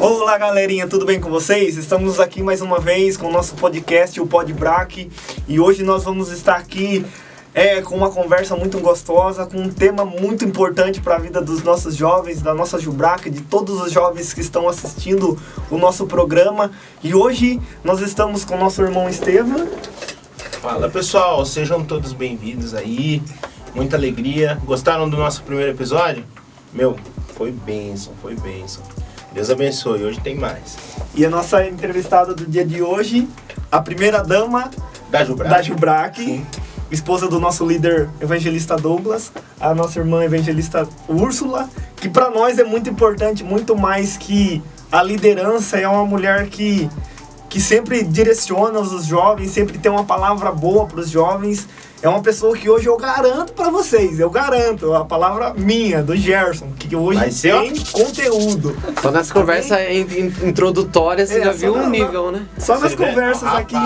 Olá galerinha, tudo bem com vocês? Estamos aqui mais uma vez com o nosso podcast, o PodBrac, e hoje nós vamos estar aqui com uma conversa muito gostosa, com um tema muito importante para a vida dos nossos jovens, da nossa Jubrac, de todos os jovens que estão assistindo o nosso programa. E hoje nós estamos com o nosso irmão Estevam. Fala pessoal, sejam todos bem-vindos aí, muita alegria. Gostaram do nosso primeiro episódio? Foi bênção. Deus abençoe, hoje tem mais. E a nossa entrevistada do dia de hoje, a primeira dama da Jubrac, esposa do nosso líder evangelista Douglas, a nossa irmã evangelista Úrsula, que para nós é muito importante, muito mais que a liderança, é uma mulher que sempre direciona os jovens, sempre tem uma palavra boa para os jovens. É uma pessoa que hoje eu garanto para vocês, a palavra minha, do Gerson, que hoje tem conteúdo. Só nas conversas introdutórias você já viu um nível, né? Só nas conversas aqui.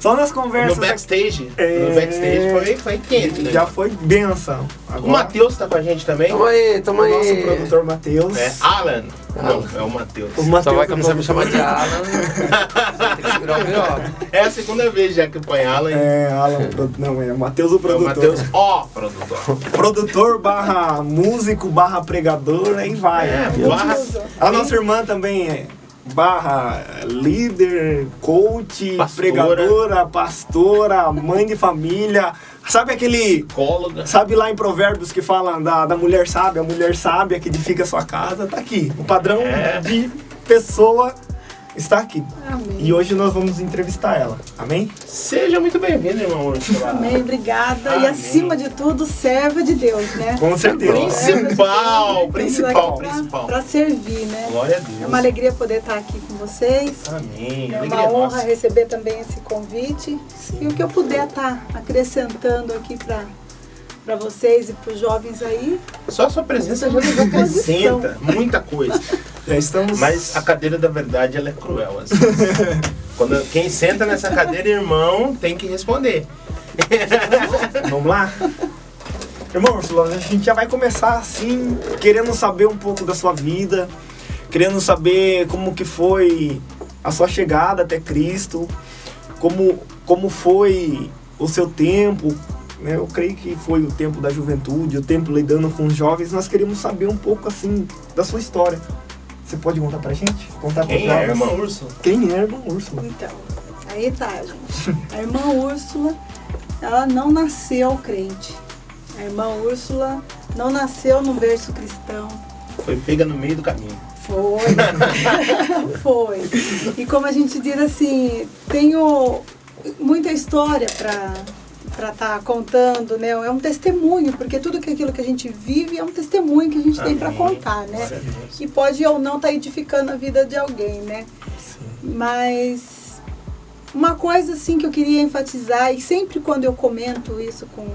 Só nas conversas. No backstage. No backstage foi quente, né? Já foi benção. Agora, o Matheus tá com a gente também. Tamo aí. Nosso produtor Matheus. Alan. Não, é o Matheus. Só vai começar a me chamar de Alan. Tem que segurar o pior. É a segunda vez já que põe Alan. Alan, não, é o Matheus o produtor. Matheus, produtor. Produtor / músico / pregador, aí vai. A nossa irmã também / líder, coach, pregadora, pastora, mãe de família. Sabe aquele... psicóloga. Sabe lá em Provérbios que fala da mulher sábia? A mulher sábia que edifica a sua casa, tá aqui. O padrão de pessoa está aqui. Amém. E hoje nós vamos entrevistar ela. Amém? Seja muito bem-vindo, irmão Úrsula. Amém, obrigada. Amém. E acima de tudo, serva de Deus, né? Com certeza. Principal. Para servir, né? Glória a Deus. É uma alegria poder estar aqui com vocês. Amém. É Alegria uma honra nossa. receber também esse convite. Sim. E o que eu puder estar acrescentando aqui para vocês e para os jovens aí. Só a sua presença já nos acrescenta muita coisa. Já estamos... Mas a cadeira da verdade, ela é cruel. Assim. Quem senta nessa cadeira, irmão, tem que responder. Vamos lá? Irmão Úrsula, a gente já vai começar assim, querendo saber um pouco da sua vida, querendo saber como que foi a sua chegada até Cristo, como foi o seu tempo, né? Eu creio que foi o tempo da juventude, o tempo lidando com os jovens. Nós queríamos saber um pouco assim da sua história. Você pode contar pra gente? Quem é a irmã Úrsula? Quem é a irmã Úrsula? Então, aí tá, gente. A irmã Úrsula, ela não nasceu crente. A irmã Úrsula não nasceu no berço cristão. Foi pega no meio do caminho. Foi. E como a gente diz assim, tenho muita história para estar contando, né? É um testemunho, porque tudo aquilo que a gente vive é um testemunho que a gente tem para contar, né? E pode ou não estar edificando a vida de alguém, né? Sim. Mas uma coisa assim que eu queria enfatizar, e sempre quando eu comento isso com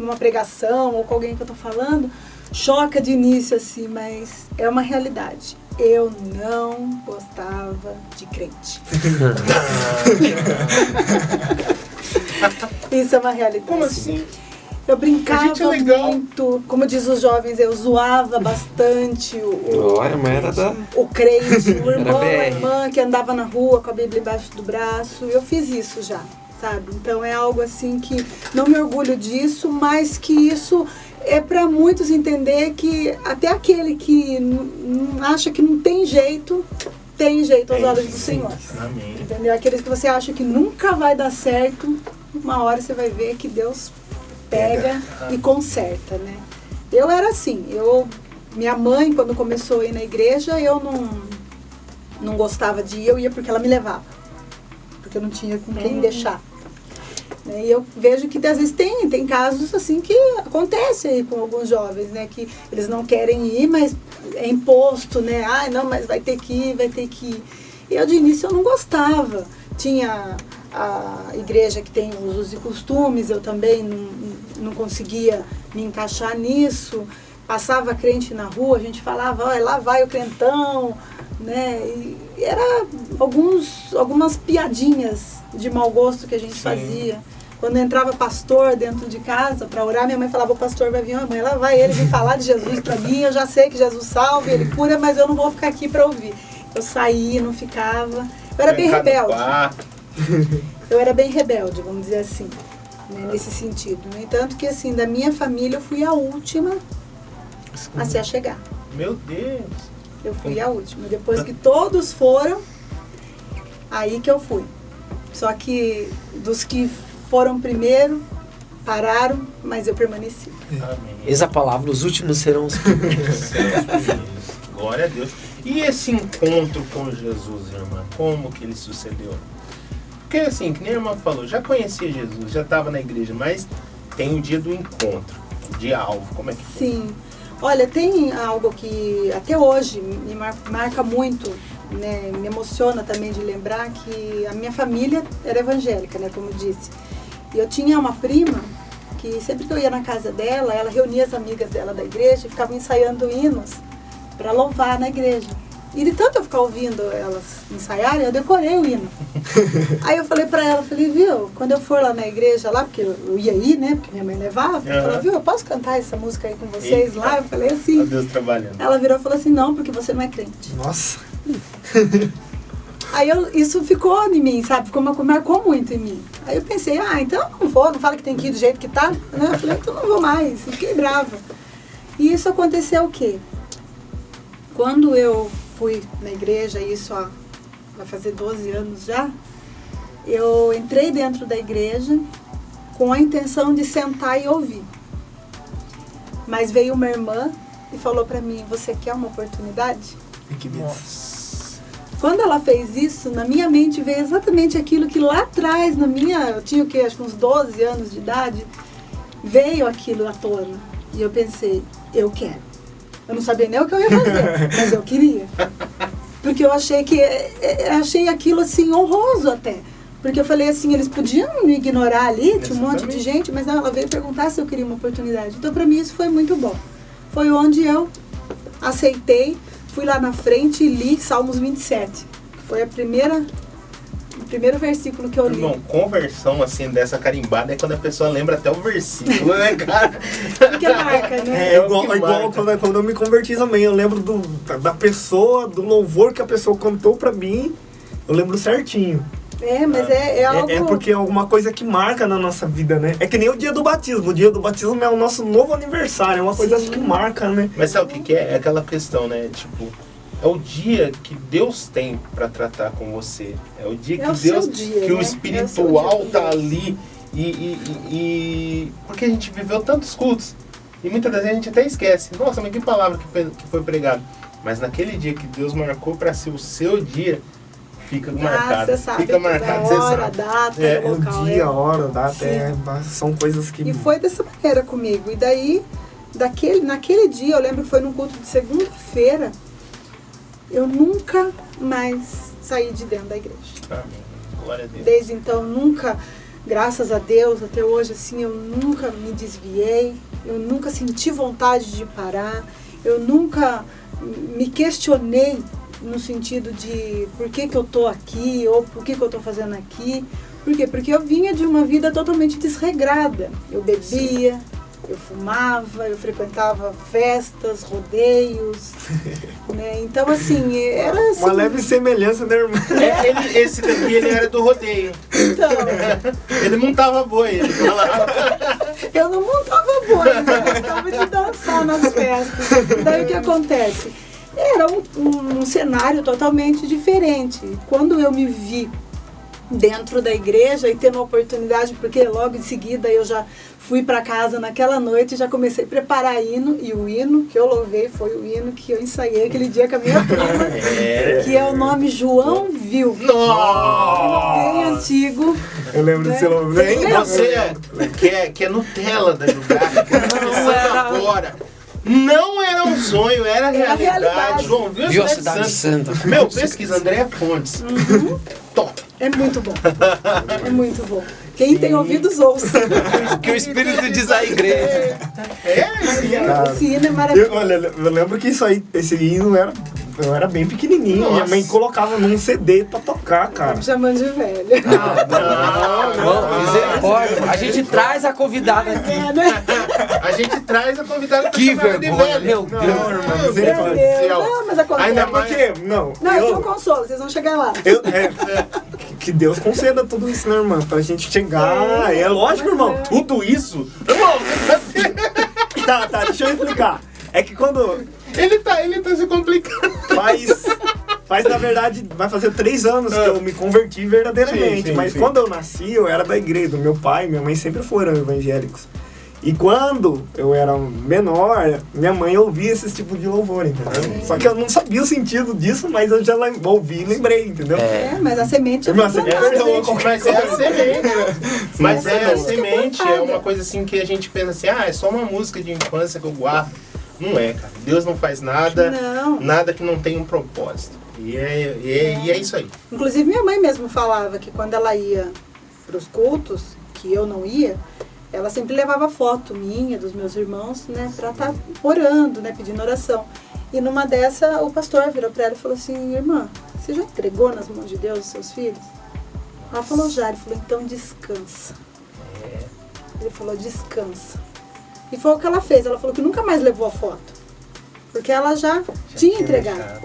uma pregação ou com alguém que eu tô falando, choca de início assim, mas é uma realidade. Eu não gostava de crente. Isso é uma realidade. Como assim? Eu brincava A gente é legal. muito, como diz os jovens, eu zoava bastante o crente, o irmão, a irmã que andava na rua com a Bíblia embaixo do braço. Eu fiz isso já, sabe? Então é algo assim que não me orgulho disso, mas que isso é para muitos entender que até aquele que acha que não tem jeito aos olhos do Senhor. Amém. Entendeu? Aqueles que você acha que nunca vai dar certo, uma hora você vai ver que Deus pega e conserta, né? Eu era assim, minha mãe, quando começou a ir na igreja, eu não gostava de ir, eu ia porque ela me levava, porque eu não tinha com quem deixar. E eu vejo que às vezes tem casos assim que acontece aí com alguns jovens, né? Que eles não querem ir, mas é imposto, né? Ah, não, mas vai ter que ir. E eu de início eu não gostava. Tinha a igreja que tem os usos e costumes, eu também não conseguia me encaixar nisso. Passava crente na rua, a gente falava, olha, lá vai o crentão, né? E era algumas piadinhas de mau gosto que a gente fazia. Quando entrava pastor dentro de casa para orar, minha mãe falava, o pastor vai vir, mãe, lá vai ele vir falar de Jesus para mim, eu já sei que Jesus salva, ele cura, mas eu não vou ficar aqui para ouvir. Eu saía, não ficava. Eu era bem Trancar no rebelde. quarto. Eu era bem rebelde, vamos dizer assim, né, nesse sentido. No entanto que, assim, da minha família eu fui a última a se achegar. Meu Deus. Eu fui a última. Depois que todos foram, aí que eu fui. Só que dos que foram primeiro, pararam, mas eu permaneci. Amém. Eis a palavra, os últimos serão os primeiros. Glória a Deus. E esse encontro com Jesus, irmã, como que ele sucedeu? Porque assim, que nem a irmã falou, já conhecia Jesus, já estava na igreja, mas tem o dia do encontro, o dia alvo, como é que foi? Sim. Olha, tem algo que até hoje me marca muito, né, me emociona também de lembrar que a minha família era evangélica, né, como eu disse. E eu tinha uma prima que sempre que eu ia na casa dela, ela reunia as amigas dela da igreja e ficava ensaiando hinos para louvar na igreja. E de tanto eu ficar ouvindo elas ensaiarem, eu decorei o hino. Aí eu falei pra ela, falei, viu, quando eu for lá na igreja, lá, porque eu ia ir, né, porque minha mãe levava, eu falei, viu, eu posso cantar essa música aí com vocês lá? Eu falei assim. Deus trabalhando. Ela virou e falou assim, não, porque você não é crente. Nossa. Aí isso ficou em mim, sabe, marcou muito em mim. Aí eu pensei, então eu não vou, não fala que tem que ir do jeito que tá, né? Eu falei, então não vou mais, fiquei brava. E isso aconteceu o quê? Quando eu fui na igreja, isso vai fazer 12 anos já, eu entrei dentro da igreja com a intenção de sentar e ouvir. Mas veio uma irmã e falou pra mim, você quer uma oportunidade? Que Nossa. Quando ela fez isso, na minha mente veio exatamente aquilo que lá atrás, eu tinha o quê? Acho que uns 12 anos de idade, veio aquilo à tona. E eu pensei, eu quero. Eu não sabia nem o que eu ia fazer, mas eu queria. Porque eu achei aquilo assim honroso até. Porque eu falei assim, eles podiam me ignorar ali, tinha um monte de gente, mas não, ela veio perguntar se eu queria uma oportunidade. Então pra mim isso foi muito bom. Foi onde eu aceitei, fui lá na frente e li Salmos 27. Que foi o primeiro versículo que eu li. Irmão, conversão assim dessa carimbada é quando a pessoa lembra até o versículo, né, cara? Porque marca, né? É igual quando eu me converti também. Eu lembro da pessoa, do louvor que a pessoa contou pra mim. Eu lembro certinho. Mas é algo... É porque é alguma coisa que marca na nossa vida, né? É que nem o dia do batismo. O dia do batismo é o nosso novo aniversário. É uma coisa que marca, né? Mas sabe o que é? É aquela questão, né? Tipo, é o dia que Deus tem pra tratar com você. É o dia que Deus, dia, que né? o espiritual tá ali. Porque a gente viveu tantos cultos. E muitas das vezes a gente até esquece. Nossa, mas que palavra que foi pregada. Mas naquele dia que Deus marcou pra ser o seu dia, fica marcado. Você sabe, fica marcado, a hora, a data, o local. O dia, a hora, a data, são coisas que... E foi dessa maneira comigo. E daí, naquele dia, eu lembro que foi num culto de segunda-feira, eu nunca mais saí de dentro da igreja. Amém. Glória a Deus. Desde então, nunca, graças a Deus, até hoje, assim, eu nunca me desviei, eu nunca senti vontade de parar, eu nunca me questionei no sentido de por que eu tô aqui ou por que eu tô fazendo aqui. Por quê? Porque eu vinha de uma vida totalmente desregrada. Eu bebia, eu fumava, eu frequentava festas, rodeios, né? Então, assim, era assim... Uma leve semelhança, né, irmã? Esse daqui, ele era do rodeio. Então, Ele montava boi, ele falava. eu não montava boi, eu gostava de dançar nas festas. Daí o que acontece? Era um cenário totalmente diferente. Quando eu me vi dentro da igreja e tendo a oportunidade, porque logo em seguida eu já fui para casa naquela noite e já comecei a preparar hino, e o hino que eu louvei foi o hino que eu ensaiei aquele dia com a minha prima, que é o nome João Viu. Bem antigo. Eu lembro desse nome. Você que é Nutella da Jugada, que tá começando agora. Não era um sonho, era realidade. João Viu a Cidade Santa. Meu, pesquisa, Andréa Fontes. Top. É muito bom. É muito bom. Quem tem ouvidos, ouça. Que o Espírito diz à igreja. Esse hino é maravilhoso. Eu lembro que esse hino era eu era bem pequenininho. Nossa. Minha mãe colocava num CD pra tocar, cara. Me chamando de velha. Não, misericórdia. A gente traz a convidada aqui. É, né? A gente traz a convidada pra Que chamar ela de vergonha, velha. meu Deus. Meu misericórdia. Deus do céu. Não, mas acontece. Ainda É porque, não, Não, eu eu, tenho um consolo, vocês vão chegar lá. que Deus conceda tudo isso, né, irmã? Pra gente chegar. É lógico, irmão. Tudo isso? Irmão, Tá, deixa eu explicar. É que quando ele tá se complicando. faz na verdade, vai fazer 3 anos que eu me converti verdadeiramente. Sim, mas sim. quando eu nasci, eu era da igreja. Do meu pai e minha mãe sempre foram evangélicos. E quando eu era menor, minha mãe ouvia esse tipo de louvor, entendeu? Só que eu não sabia o sentido disso, mas eu já ouvi e lembrei, entendeu? É, mas a semente Irmã, é você plantada. perdoa Mas qualquer é a coisa. semente. Mas é a Sim. semente, é uma coisa assim que a gente pensa assim, é só uma música de infância que eu guardo. Não é, cara. Deus não faz nada, Não. nada que não tenha um propósito. E é isso aí. Inclusive minha mãe mesmo falava que quando ela ia para os cultos, que eu não ia, ela sempre levava foto minha, dos meus irmãos, né, para estar orando, né, pedindo oração. E numa dessa, o pastor virou para ela e falou assim, irmã, você já entregou nas mãos de Deus os seus filhos? Ela falou, já. Ele falou, então descansa. Ele falou, descansa. E foi o que ela fez. Ela falou que nunca mais levou a foto. Porque ela já tinha entregado.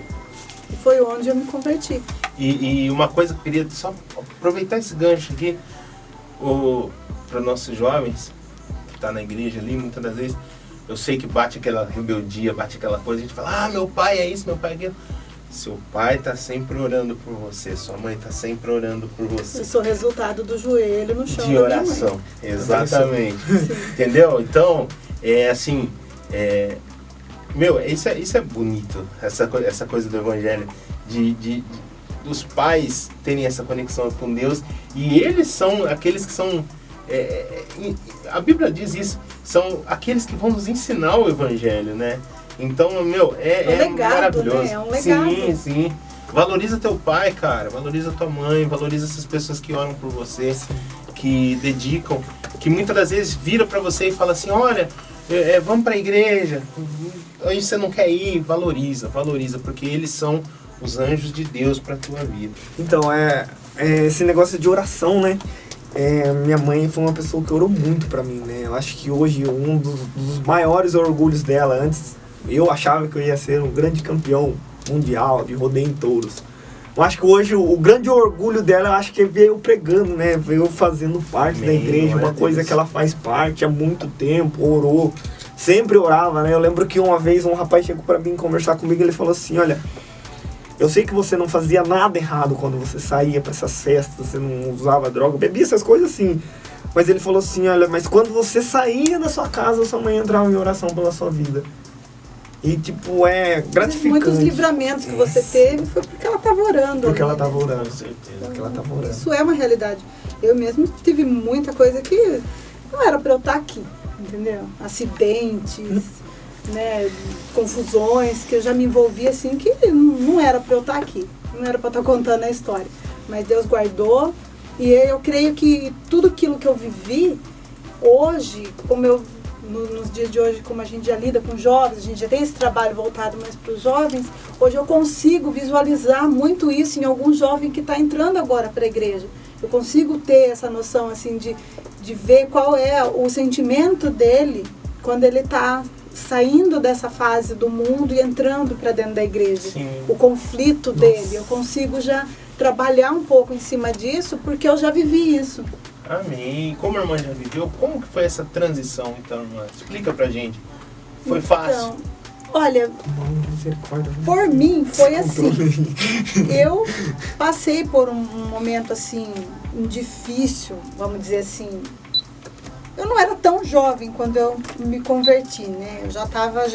E foi onde eu me converti. E uma coisa que eu queria só aproveitar esse gancho aqui, para nossos jovens, que tá na igreja ali, muitas das vezes, eu sei que bate aquela rebeldia, bate aquela coisa, a gente fala, meu pai é isso, meu pai é aquilo. Seu pai tá sempre orando por você, sua mãe tá sempre orando por você. Eu sou resultado do joelho no chão De da minha oração, mãe. exatamente. Entendeu? Então, é assim, isso é bonito, essa coisa do evangelho, dos pais terem essa conexão com Deus, e eles são aqueles que são, a Bíblia diz isso, são aqueles que vão nos ensinar o evangelho, né? Então, é legado, maravilhoso. né? É um legado. Sim. Valoriza teu pai, cara. Valoriza tua mãe. Valoriza essas pessoas que oram por você, que dedicam, que muitas das vezes vira pra você e fala assim, olha, vamos pra igreja. Aí você não quer ir, valoriza, porque eles são os anjos de Deus pra tua vida. Então, esse negócio de oração, né? Minha mãe foi uma pessoa que orou muito pra mim, né? Eu acho que hoje um dos maiores orgulhos dela, antes eu achava que eu ia ser um grande campeão mundial de rodeio em touros. Eu acho que hoje o grande orgulho dela, eu acho que é ver eu pregando, né? Ver eu fazendo parte da igreja, uma coisa que ela faz parte há muito tempo, orou, sempre orava, né? Eu lembro que uma vez um rapaz chegou pra mim conversar comigo e ele falou assim, olha, eu sei que você não fazia nada errado quando você saía pra essas festas, você não usava droga, bebia essas coisas assim. Mas ele falou assim, olha, mas quando você saía da sua casa, sua mãe entrava em oração pela sua vida. E tipo, gratificante. Muitos livramentos que você teve foi porque ela estava orando. Porque ela né? estava orando. Com certeza. Porque ela estava orando. Isso é uma realidade. Eu mesmo tive muita coisa que não era para eu estar aqui, entendeu? Acidentes, né, confusões, que eu já me envolvi assim, que não era para eu estar aqui. Não era para eu estar contando a história. Mas Deus guardou. E eu creio que tudo aquilo que eu vivi, hoje, como eu nos dias de hoje, como a gente já lida com jovens, a gente já tem esse trabalho voltado mais para os jovens, hoje eu consigo visualizar muito isso em algum jovem que está entrando agora para a igreja. Eu consigo ter essa noção assim de ver qual é o sentimento dele quando ele está saindo dessa fase do mundo e entrando para dentro da igreja. Sim. O conflito dele, eu consigo já trabalhar um pouco em cima disso, porque eu já vivi isso. Amém. Como a irmã já viveu, como que foi essa transição, então, irmã? Explica pra gente. Foi fácil? Então, olha, Misericórdia. por mim foi assim. Eu passei por um momento assim, difícil, vamos dizer assim. Eu não era tão jovem quando eu me converti, né? Eu já estava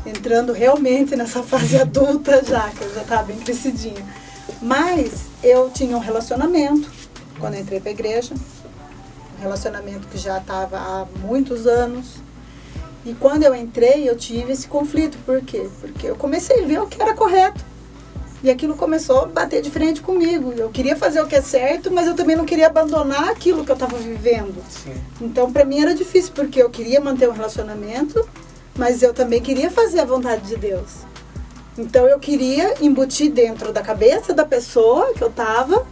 entrando realmente nessa fase adulta que eu já estava bem crescidinha. Mas eu tinha um relacionamento quando eu entrei para a igreja, um relacionamento que já estava há muitos anos. E quando eu entrei, eu tive esse conflito. Por quê? Porque eu comecei a ver o que era correto. E aquilo começou a bater de frente comigo. Eu queria fazer o que é certo, mas eu também não queria abandonar aquilo que eu estava vivendo. Sim. Então, para mim era difícil, porque eu queria manter um relacionamento, mas eu também queria fazer a vontade de Deus. Então eu queria embutir dentro da cabeça da pessoa que eu tava,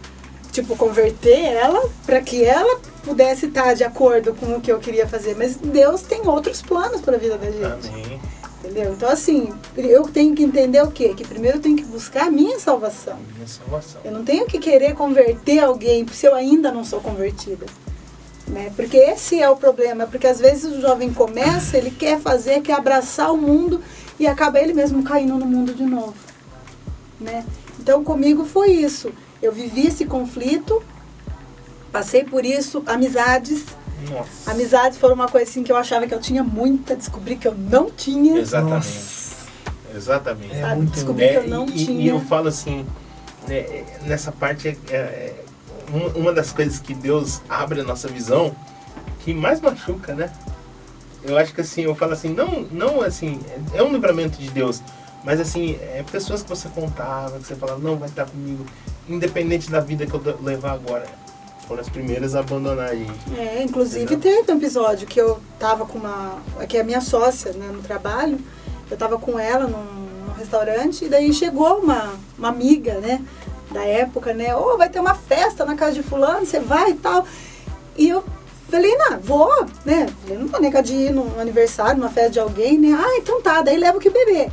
tipo, converter ela para que ela pudesse estar de acordo com o que eu queria fazer. Mas Deus tem outros planos para a vida da gente. Amém. Entendeu? Então, assim, eu tenho que entender o quê? Que primeiro eu tenho que buscar a minha salvação. Minha salvação. Eu não tenho que querer converter alguém se eu ainda não sou convertida. Né? Porque esse é o problema. Porque às vezes o jovem começa, ele quer fazer, quer abraçar o mundo e acaba ele mesmo caindo no mundo de novo. Né? Então, comigo foi isso. Eu vivi esse conflito, passei por isso, amizades. Nossa. Amizades foram uma coisa assim que eu achava que eu tinha muita, descobri que eu não tinha. Exatamente. Nossa. Exatamente. É Sabe? muito- Descobri que eu não e tinha. eu falo assim, né, nessa parte uma das coisas que Deus abre a nossa visão que mais machuca, né? Eu acho que assim, eu falo assim, não assim, é um livramento de Deus, mas assim, pessoas que você contava, que você falava, não, vai estar comigo, independente da vida que eu levar agora. Foram as primeiras a abandonar a gente. Inclusive Entendeu? teve um episódio que eu tava com que é a minha sócia, né, no trabalho, eu tava com ela num restaurante, e daí chegou uma amiga, né, da época, né, vai ter uma festa na casa de fulano, você vai e tal. E eu falei, não, vou, né, eu não tô nem de ir num aniversário, numa festa de alguém, né, então tá, daí leva o que beber.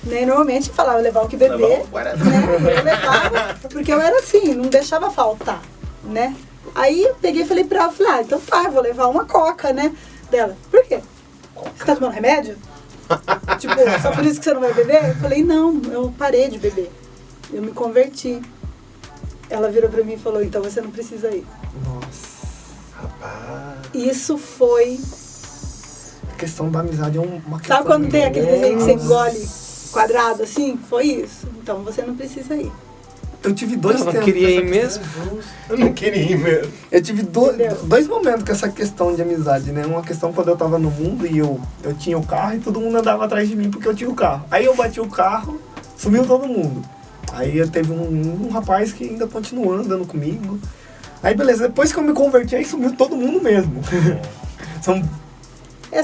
Né, normalmente falava levar o que beber, Levar o Guaraná. né, eu levava, porque eu era assim, não deixava faltar, né. Aí eu peguei e falei pra ela, falei, então tá, eu vou levar uma coca, né? Dela, por quê? Você tá tomando remédio? Tipo, só por isso que você não vai beber? Eu falei, não, eu parei de beber. Eu me converti. Ela virou pra mim e falou, então você não precisa ir. Nossa. Rapaz. Isso foi... A questão da amizade é uma questão... Sabe quando tem aquele desenho que você Nossa. engole quadrado assim? Foi isso. Então você não precisa ir. Eu tive dois Eu não tempos queria com ir essa mesmo. questão. Eu não queria ir mesmo. Eu tive Entendeu? dois momentos com essa questão de amizade, né? Uma questão quando eu tava no mundo e eu tinha o carro e todo mundo andava atrás de mim porque eu tinha o carro. Aí eu bati o carro, sumiu todo mundo. Aí eu teve um rapaz que ainda continuou andando comigo. Aí beleza, depois que eu me converti, aí sumiu todo mundo mesmo.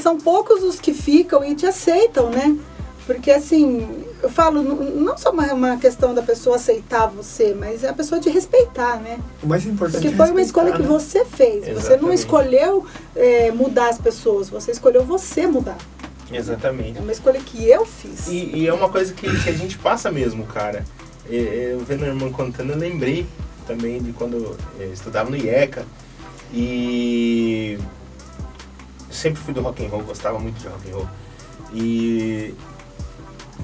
São poucos os que ficam e te aceitam, né? Porque assim, eu falo, não só uma questão da pessoa aceitar você, mas é a pessoa te respeitar, né? O mais importante Porque é foi uma respeitar, escolha que né? você fez. Você não Exatamente. escolheu mudar as pessoas, você escolheu você mudar. Exatamente. É uma escolha que eu fiz. E é uma coisa que a gente passa mesmo, cara. Eu vendo a irmã contando, eu lembrei também de quando eu estudava no IECA. E sempre fui do rock and roll, gostava muito de rock and roll. E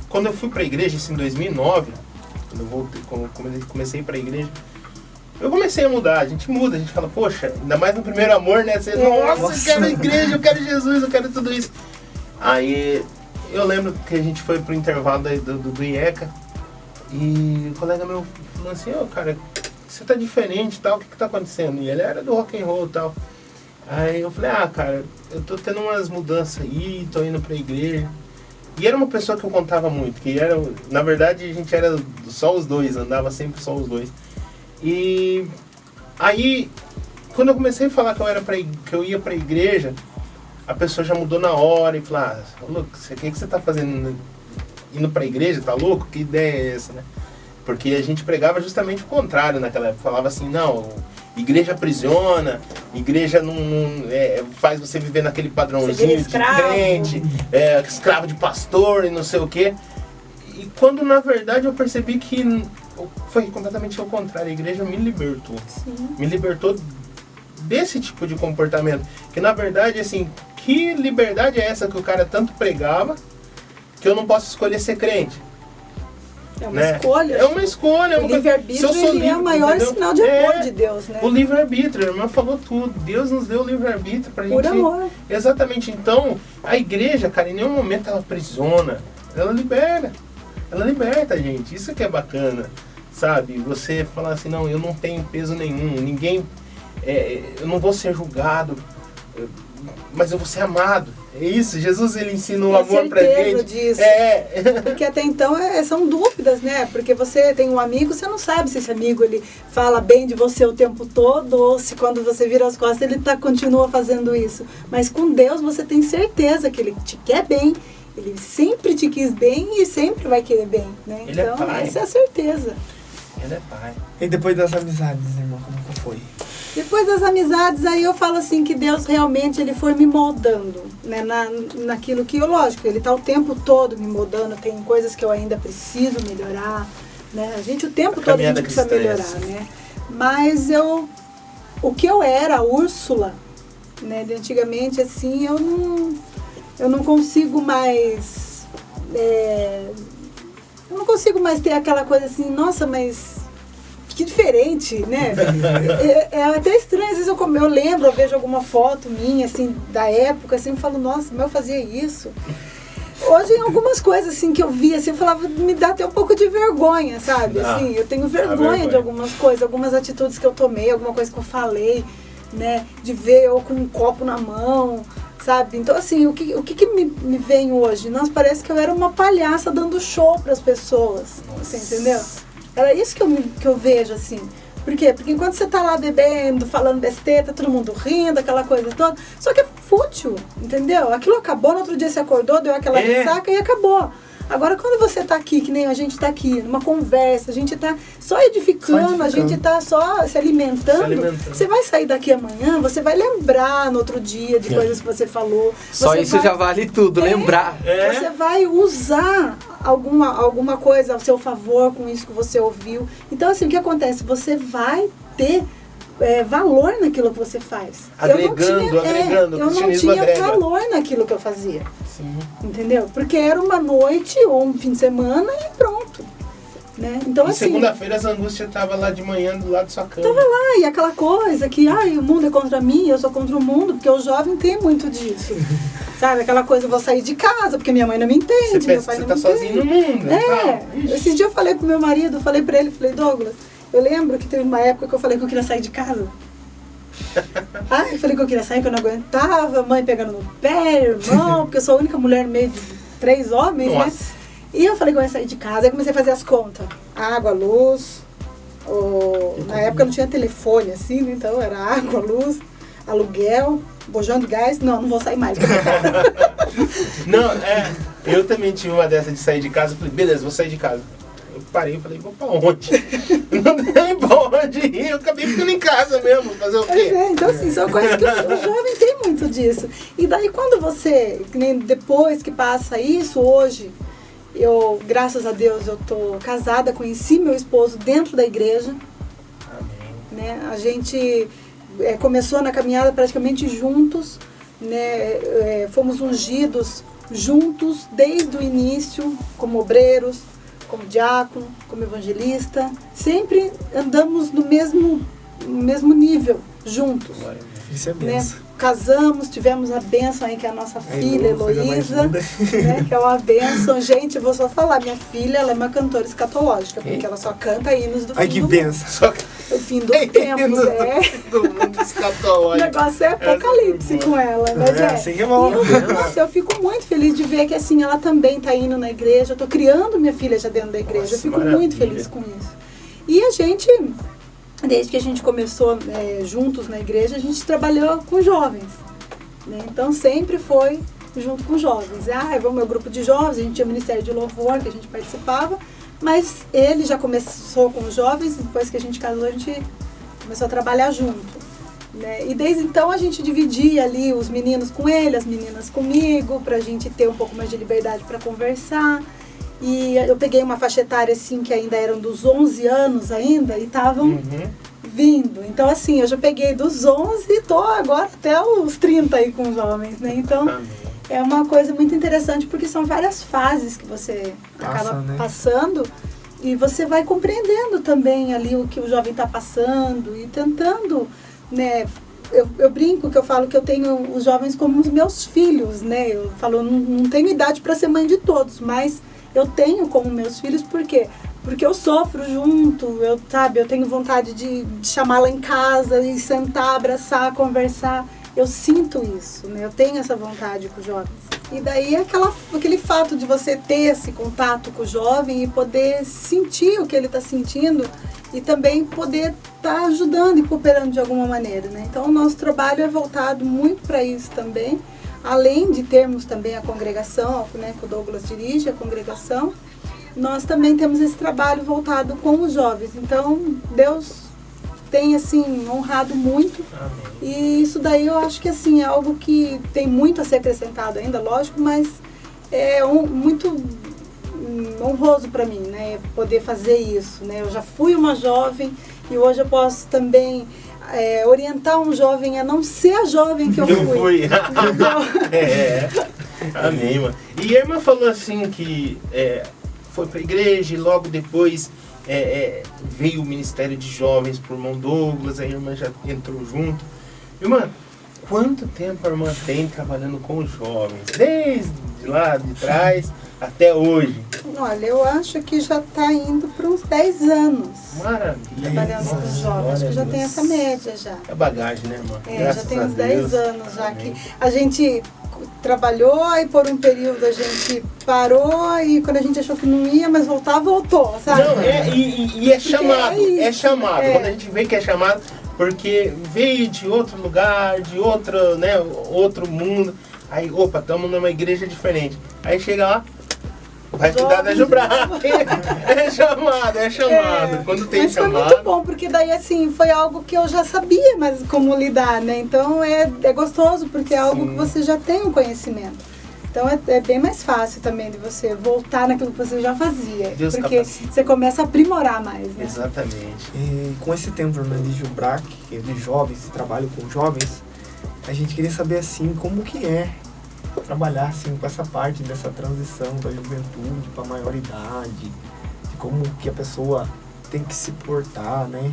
quando eu fui pra igreja, isso em 2009, quando eu comecei pra igreja, eu comecei a mudar. A gente muda, a gente fala, poxa, ainda mais no primeiro amor, né? Você, nossa, eu quero a igreja, eu quero Jesus, eu quero tudo isso. Aí eu lembro que a gente foi pro intervalo do IECA e o colega meu falou assim, cara, você tá diferente e tal, o que tá acontecendo? E ele era do rock and roll e tal. Aí eu falei, cara, eu tô tendo umas mudanças aí, tô indo pra igreja. E era uma pessoa que eu contava muito, que era, na verdade a gente era só os dois, andava sempre só os dois. E aí, quando eu comecei a falar que eu ia pra igreja, a pessoa já mudou na hora e falou, louco, o que você tá fazendo indo pra igreja, tá louco? Que ideia é essa, né? Porque a gente pregava justamente o contrário naquela época, falava assim, não, igreja aprisiona, igreja não faz você viver naquele padrãozinho de crente, escravo de pastor e não sei o quê. E quando na verdade eu percebi que foi completamente ao contrário, a igreja me libertou. Sim. Me libertou desse tipo de comportamento. Que na verdade, assim, que liberdade é essa que o cara tanto pregava, que eu não posso escolher ser crente? É uma Né? escolha. É uma escolha. O livre-arbítrio é o maior entendeu? sinal de amor de Deus, né? O livre-arbítrio, a irmã falou tudo. Deus nos deu o livre-arbítrio pra Por gente. amor. Exatamente. Então, a igreja, cara, em nenhum momento ela aprisiona. Ela libera. Ela liberta a gente. Isso que é bacana, sabe? Você falar assim, não, eu não tenho peso nenhum. Ninguém... eu não vou ser julgado, mas eu vou ser amado. É isso, Jesus ele ensina o amor pra gente. Disso. Porque até então são dúvidas, né? Porque você tem um amigo, você não sabe se esse amigo ele fala bem de você o tempo todo ou se quando você vira as costas ele continua fazendo isso. Mas com Deus você tem certeza que ele te quer bem Ele sempre te quis bem e sempre vai querer bem, né? Ele é Então, pai. essa é a certeza. Ele é pai. E depois das amizades, irmão, como que foi? Depois das amizades, aí eu falo assim que Deus realmente ele foi me moldando, né? Naquilo que, lógico, ele tá o tempo todo me moldando, tem coisas que eu ainda preciso melhorar, né? A gente o tempo todo a gente precisa melhorar, né? Mas o que eu era, a Úrsula, né? De antigamente, assim, eu não consigo mais... eu não consigo mais ter aquela coisa assim, nossa, mas que diferente, né? É até estranho, às vezes eu lembro, eu vejo alguma foto minha, assim, da época, assim, eu falo, nossa, mas eu fazia isso. Hoje, em algumas coisas, assim, que eu vi, assim, eu falava, me dá até um pouco de vergonha, sabe? Assim, eu tenho vergonha de algumas coisas, algumas atitudes que eu tomei, alguma coisa que eu falei, né? De ver eu com um copo na mão, sabe? Então, assim, o que me vem hoje? Nossa, parece que eu era uma palhaça dando show para as pessoas, você entendeu? Era isso que eu vejo, assim. Por quê? Porque enquanto você tá lá bebendo, falando besteira, tá todo mundo rindo, aquela coisa toda, só que é fútil, entendeu? Aquilo acabou, no outro dia você acordou, deu aquela ressaca e acabou. Agora, quando você tá aqui, que nem a gente tá aqui, numa conversa, a gente tá só edificando, a gente tá só se alimentando, você vai sair daqui amanhã, você vai lembrar no outro dia de coisas que você falou. Só você isso já vale tudo, lembrar. Você vai usar alguma coisa ao seu favor com isso que você ouviu. Então, assim, o que acontece? Você vai ter valor naquilo que você faz. Agregando. Eu não tinha valor naquilo que eu fazia. Sim. Entendeu? Porque era uma noite ou um fim de semana e pronto. Né? Então, E assim, segunda-feira as angústias estavam lá de manhã do lado da sua cama. tava lá, e aquela coisa que, o mundo é contra mim, eu sou contra o mundo, porque o jovem tem muito disso. Sabe? Aquela coisa, eu vou sair de casa, porque minha mãe não me entende, meu pai não me entende. Você tá sozinho no mundo. Então. Esses dias eu falei pro meu marido, falei pra ele, Douglas, eu lembro que teve uma época que eu falei que eu queria sair de casa. Eu falei que eu queria sair, que eu não aguentava, mãe pegando no pé, irmão, porque eu sou a única mulher no meio de 3 homens, né? E eu falei que eu ia sair de casa, aí comecei a fazer as contas. Água, luz, na época não tinha telefone assim, né? Então era água, luz, aluguel, bojão de gás. Não vou sair mais. Eu também tive uma dessa de sair de casa, falei, beleza, vou sair de casa. Eu parei e falei, vou pra onde? Não tem pra onde ir, eu acabei ficando em casa mesmo, fazer o quê? Então assim, são coisas que o jovem tem muito disso. E daí quando você, depois que passa isso, hoje, graças a Deus, eu tô casada, conheci meu esposo dentro da igreja. Amém. Né? A gente começou na caminhada praticamente juntos, né? Fomos ungidos juntos desde o início, como obreiros, como diácono, como evangelista. Sempre andamos no mesmo nível, juntos. Isso é Né? benção. Casamos, tivemos a bênção aí, que é a nossa filha, Heloísa, né, que é uma bênção. Gente, eu vou só falar, minha filha, ela é uma cantora escatológica, porque ela só canta hinos do fim Ai, que do benção. mundo. O fim dos tempos, Do mundo escatológico. O negócio é apocalipse com ela, mas assim que é bom. Nossa, eu fico muito feliz de ver que assim, ela também está indo na igreja. Eu tô criando minha filha já dentro da igreja. Nossa, eu fico maravilha. muito feliz com isso. E a gente, desde que a gente começou juntos na igreja, a gente trabalhou com jovens. Né? Então sempre foi junto com jovens. O meu grupo de jovens, a gente tinha o Ministério de Louvor, que a gente participava, mas ele já começou com os jovens, depois que a gente casou, a gente começou a trabalhar junto. Né? E desde então a gente dividia ali os meninos com ele, as meninas comigo, pra gente ter um pouco mais de liberdade para conversar. E eu peguei uma faixa etária assim, que ainda eram dos 11 anos ainda, e estavam vindo. Então assim, eu já peguei dos 11 e tô agora até os 30 aí com os homens, né? Então é uma coisa muito interessante, porque são várias fases que você acaba passando, e você vai compreendendo também ali o que o jovem está passando e tentando, né? Eu brinco que eu falo que eu tenho os jovens como os meus filhos, né? Eu falo, não tenho idade para ser mãe de todos, mas eu tenho como meus filhos, por quê? Porque eu sofro junto, eu tenho vontade de chamá-la em casa e sentar, abraçar, conversar. Eu sinto isso, né? Eu tenho essa vontade com os jovens. E daí aquele fato de você ter esse contato com o jovem e poder sentir o que ele está sentindo e também poder estar ajudando e cooperando de alguma maneira, né? Então o nosso trabalho é voltado muito para isso também. além de termos também a congregação, né, que o Douglas dirige a congregação, nós também temos esse trabalho voltado com os jovens. Então, Deus tem, assim, honrado muito. Amém. E isso daí eu acho que, assim, é algo que tem muito a ser acrescentado ainda, lógico, mas é muito honroso para mim, né, poder fazer isso, né. Eu já fui uma jovem e hoje eu posso também orientar um jovem a não ser a jovem que eu fui. Amém, mano. E a irmã falou assim que foi pra igreja e logo depois veio o Ministério de Jovens por irmão Douglas, a irmã já entrou junto. Irmã, quanto tempo a irmã tem trabalhando com os jovens? Desde lá de trás até hoje? Olha, eu acho que já está indo para uns 10 anos. Maravilha. Trabalhando com os jovens. Acho que já tem essa média já. É bagagem, né, irmã? Já tem uns 10 anos já que a gente trabalhou e por um período a gente parou e quando a gente achou que não ia, mas voltou, sabe? Não, é chamado, é chamado. É. Quando a gente vê que é chamado, porque veio de outro lugar, de outro, né, outro mundo. Aí, opa, estamos numa igreja diferente. Aí chega lá, vai cuidar da Jubrac. É chamado. Quando tem mas chamado. foi muito bom, porque daí assim, foi algo que eu já sabia mas como lidar, né? Então é gostoso, porque é algo que você já tem um conhecimento. Então é bem mais fácil também de você voltar naquilo que você já fazia. Deus porque capacita. você começa a aprimorar mais, né? Exatamente. E com esse tempo, né, de Jubrac, de jovens, de trabalho com jovens, a gente queria saber assim como que é trabalhar assim com essa parte dessa transição da juventude para a maioridade, de como que a pessoa tem que se portar, né?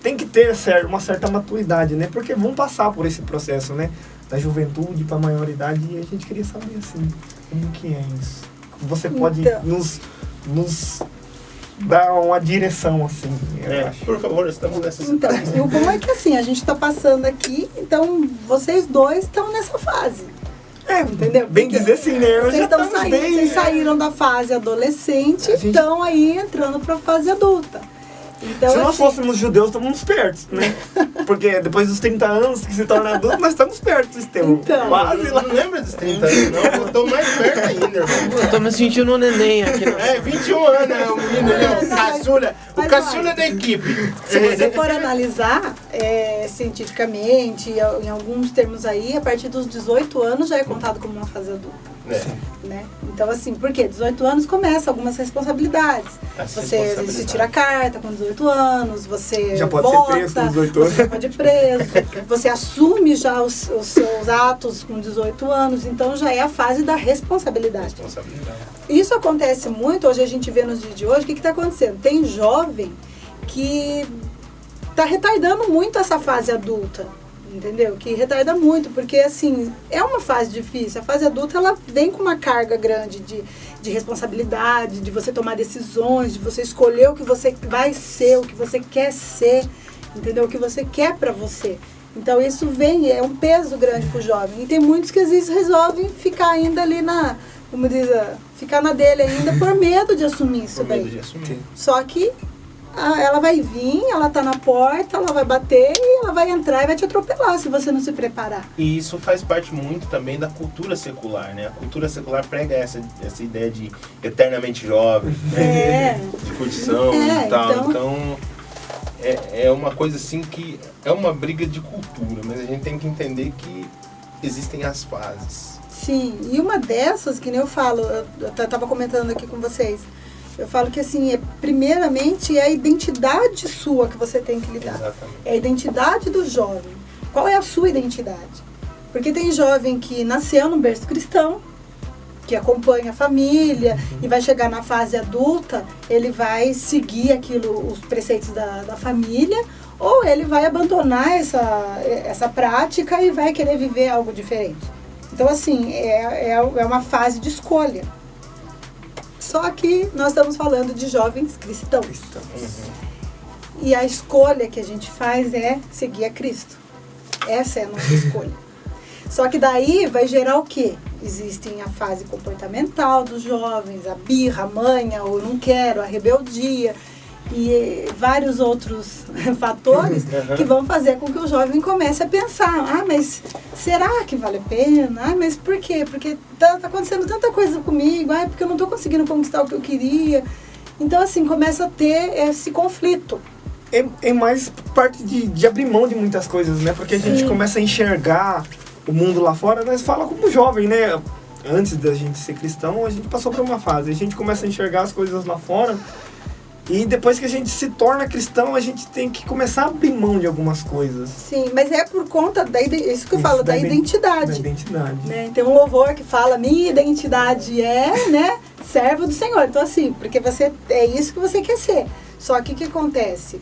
Tem que ter uma certa maturidade, né? Porque vão passar por esse processo, né? Da juventude para a maioridade e a gente queria saber assim como que é isso. Você pode nos dar uma direção assim, eu acho. Por favor, estamos nessa Então, o bom é que assim, a gente está passando aqui, então vocês dois estão nessa fase. Entendeu? Bem Porque dizer sim, né? Vocês estão saindo, vocês saíram da fase adolescente e estão aí entrando para a fase adulta. Então, se nós assim, fôssemos judeus, estamos perto, né? Porque depois dos 30 anos que se torna adulto, nós estamos perto, Estevão. Então. Quase lá. Não lembra dos 30 anos, não? Eu tô mais perto ainda, irmão. Eu tô me sentindo um neném aqui. 21 anos, né? O menino ali, o caçula. O mas caçula olha, da equipe. se você for analisar cientificamente, em alguns termos aí, a partir dos 18 anos já é contado como uma fase adulta. Né? Então, assim, por quê? 18 anos começa algumas responsabilidades. Você tira a carta com 18 anos, você já pode vota, ser preso com 18 anos. você já pode ir preso, você assume já os seus atos com 18 anos, então já é a fase da responsabilidade. Isso acontece muito, hoje a gente vê nos dias de hoje, o que está acontecendo? Tem jovem que está retardando muito essa fase adulta. Entendeu? Que retarda muito, porque assim, é uma fase difícil. A fase adulta, ela vem com uma carga grande de responsabilidade, de você tomar decisões, de você escolher o que você vai ser, o que você quer ser, entendeu? O que você quer pra você. Então isso vem, é um peso grande pro jovem. E tem muitos que às vezes resolvem ficar ainda ali como diz, ficar na dele ainda por medo de assumir isso daí. Só que ela vai vir, ela tá na porta, ela vai bater e ela vai entrar e vai te atropelar se você não se preparar. E isso faz parte muito também da cultura secular, né? A cultura secular prega essa ideia de eternamente jovem, né? De curtição e tal. Então, é uma coisa assim que é uma briga de cultura, mas a gente tem que entender que existem as fases. Sim, e uma dessas, que nem eu falo, eu tava comentando aqui com vocês, eu falo que assim, primeiramente é a identidade sua que você tem que lidar. Exatamente. É a identidade do jovem. Qual é a sua identidade? Porque tem jovem que nasceu num berço cristão, que acompanha a família e vai chegar na fase adulta, ele vai seguir os preceitos da família, ou ele vai abandonar essa prática e vai querer viver algo diferente. Então assim, é uma fase de escolha. Só que nós estamos falando de jovens cristãos. E a escolha que a gente faz é seguir a Cristo. Essa é a nossa escolha. Só que daí vai gerar o quê? Existem a fase comportamental dos jovens, a birra, a manha, ou não quero, a rebeldia. e vários outros fatores que vão fazer com que o jovem comece a pensar, mas será que vale a pena? Mas por quê? Porque tá acontecendo tanta coisa comigo, porque eu não estou conseguindo conquistar o que eu queria. Então, assim, começa a ter esse conflito. É mais parte de abrir mão de muitas coisas, né? Porque a gente começa a enxergar o mundo lá fora, nós fala como jovem, né? Antes da gente ser cristão, a gente passou por uma fase. A gente começa a enxergar as coisas lá fora. E depois que a gente se torna cristão, a gente tem que começar a abrir mão de algumas coisas. Sim, mas é por conta isso que eu falo, da identidade. Da identidade. Né? Tem um louvor que fala, minha identidade é, né, servo do Senhor. Então assim, porque é isso que você quer ser. Só que o que acontece?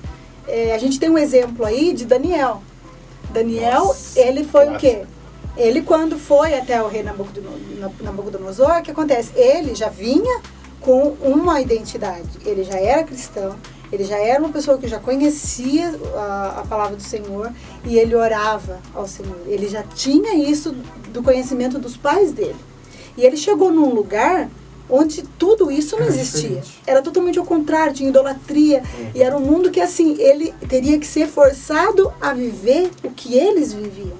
A gente tem um exemplo aí de Daniel. Daniel, ele foi o quê? Ele quando foi até o rei Nabucodonosor, o que acontece? Ele já vinha com uma identidade. Ele já era cristão, ele já era uma pessoa que já conhecia a palavra do Senhor e ele orava ao Senhor. Ele já tinha isso do conhecimento dos pais dele. E ele chegou num lugar onde tudo isso não existia. Era totalmente ao contrário, tinha idolatria. E era um mundo que, assim, ele teria que ser forçado a viver o que eles viviam.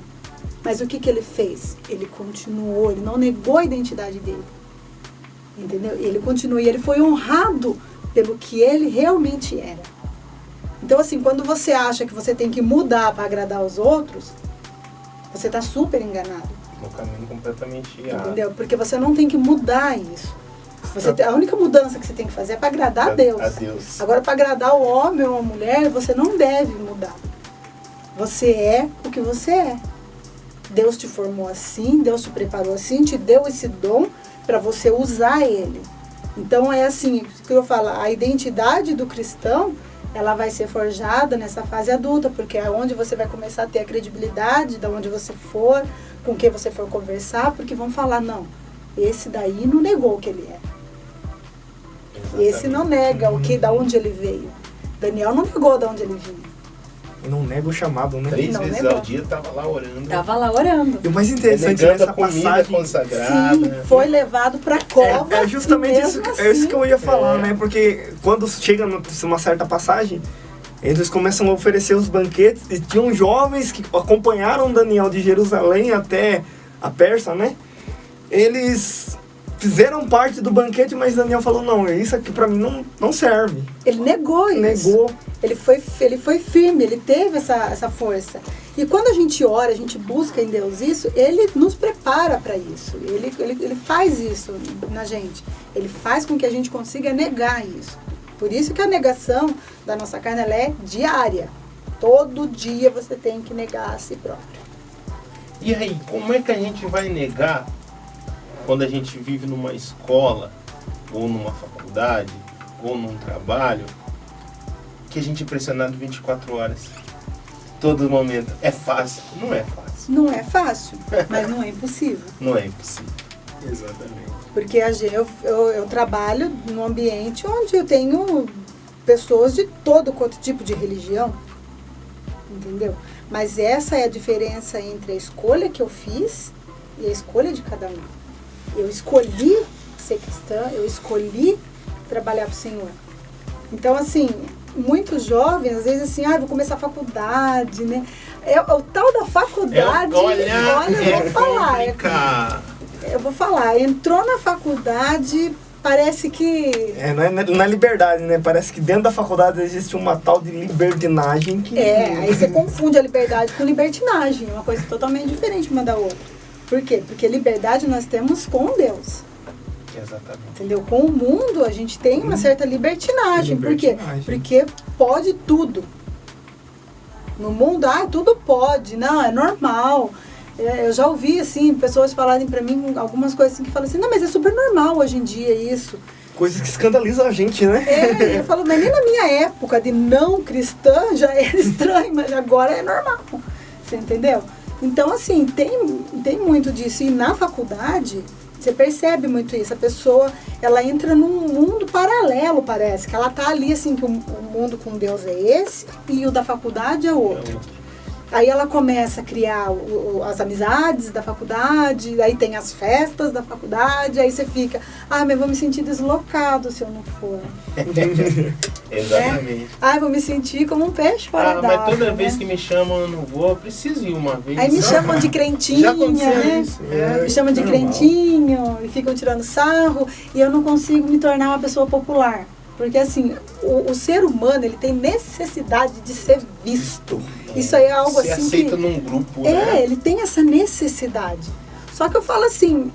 Mas o que ele fez? Ele continuou, ele não negou a identidade dele. Entendeu? Ele continuou e ele foi honrado pelo que ele realmente era. Então, assim, quando você acha que você tem que mudar para agradar os outros, você está super enganado. No caminho completamente errado. Entendeu? Porque você não tem que mudar isso. A única mudança que você tem que fazer é para agradar a Deus. Agora, para agradar o homem ou a mulher, você não deve mudar. Você é o que você é. Deus te formou assim, Deus te preparou assim, te deu esse dom para você usar ele. Então é assim, o que eu falo, a identidade do cristão, ela vai ser forjada nessa fase adulta, porque é onde você vai começar a ter a credibilidade de onde você for, com quem você for conversar, porque vão falar, não, esse daí não negou o que ele é. Exatamente. Esse não nega da onde ele veio. Daniel não negou de onde ele vinha. E não nega o chamado, né? 3 vezes ao dia tava lá orando. E o mais interessante nessa passagem, consagrada. Sim, foi levado para a cova. É justamente isso, assim, é isso que eu ia falar, né? Porque quando chega numa certa passagem, eles começam a oferecer os banquetes e tinham jovens que acompanharam Daniel de Jerusalém até a Pérsia, né? Eles fizeram parte do banquete, mas Daniel falou, não, isso aqui pra mim não serve. Ele negou isso. Negou. Ele foi firme, ele teve essa força. E quando a gente ora, a gente busca em Deus isso, ele nos prepara para isso. Ele faz isso na gente. Ele faz com que a gente consiga negar isso. Por isso que a negação da nossa carne ela é diária. Todo dia você tem que negar a si próprio. E aí, como é que a gente vai negar quando a gente vive numa escola, ou numa faculdade, ou num trabalho, que a gente é pressionado 24 horas, todo momento? É fácil? Não é fácil. Não é fácil, mas não é impossível. Não é impossível. Exatamente. Porque eu trabalho num ambiente onde eu tenho pessoas de todo quanto tipo de religião, entendeu? Mas essa é a diferença entre a escolha que eu fiz e a escolha de cada um. Eu escolhi ser cristã, eu escolhi trabalhar para o Senhor. Então, assim, muitos jovens, às vezes assim, vou começar a faculdade, né? O tal da faculdade, eu vou falar, entrou na faculdade, parece que... Não é liberdade, né? Parece que dentro da faculdade existe uma tal de libertinagem que... aí você confunde a liberdade com libertinagem, é uma coisa totalmente diferente uma da outra. Por quê? Porque liberdade nós temos com Deus. Exatamente. Entendeu? Com o mundo a gente tem uma certa libertinagem. Por quê? Porque pode tudo. No mundo, tudo pode. Não, é normal. Eu já ouvi, assim, pessoas falarem pra mim algumas coisas assim, que falam assim, não, mas é super normal hoje em dia isso. Coisas que escandalizam a gente, né? Eu falo, mas nem na minha época de não cristã já era estranho, mas agora é normal. Você entendeu? Então, assim, tem muito disso. E na faculdade, você percebe muito isso. A pessoa, ela entra num mundo paralelo, parece. Que ela tá ali, assim, que o mundo com Deus é esse e o da faculdade é outro. Aí ela começa a criar as amizades da faculdade, aí tem as festas da faculdade, aí você fica, mas vou me sentir deslocado se eu não for. Exatamente. Vou me sentir como um peixe fora d'água. Mas toda vez que me chamam eu não vou, eu preciso ir uma vez. Aí me chamam de crentinha, Já aconteceu né? isso. Me chamam de crentinho e ficam tirando sarro e eu não consigo me tornar uma pessoa popular. Porque assim, o ser humano, ele tem necessidade de ser visto. Isso aí é algo Se assim aceita que... num grupo, né? ele tem essa necessidade. Só que eu falo assim,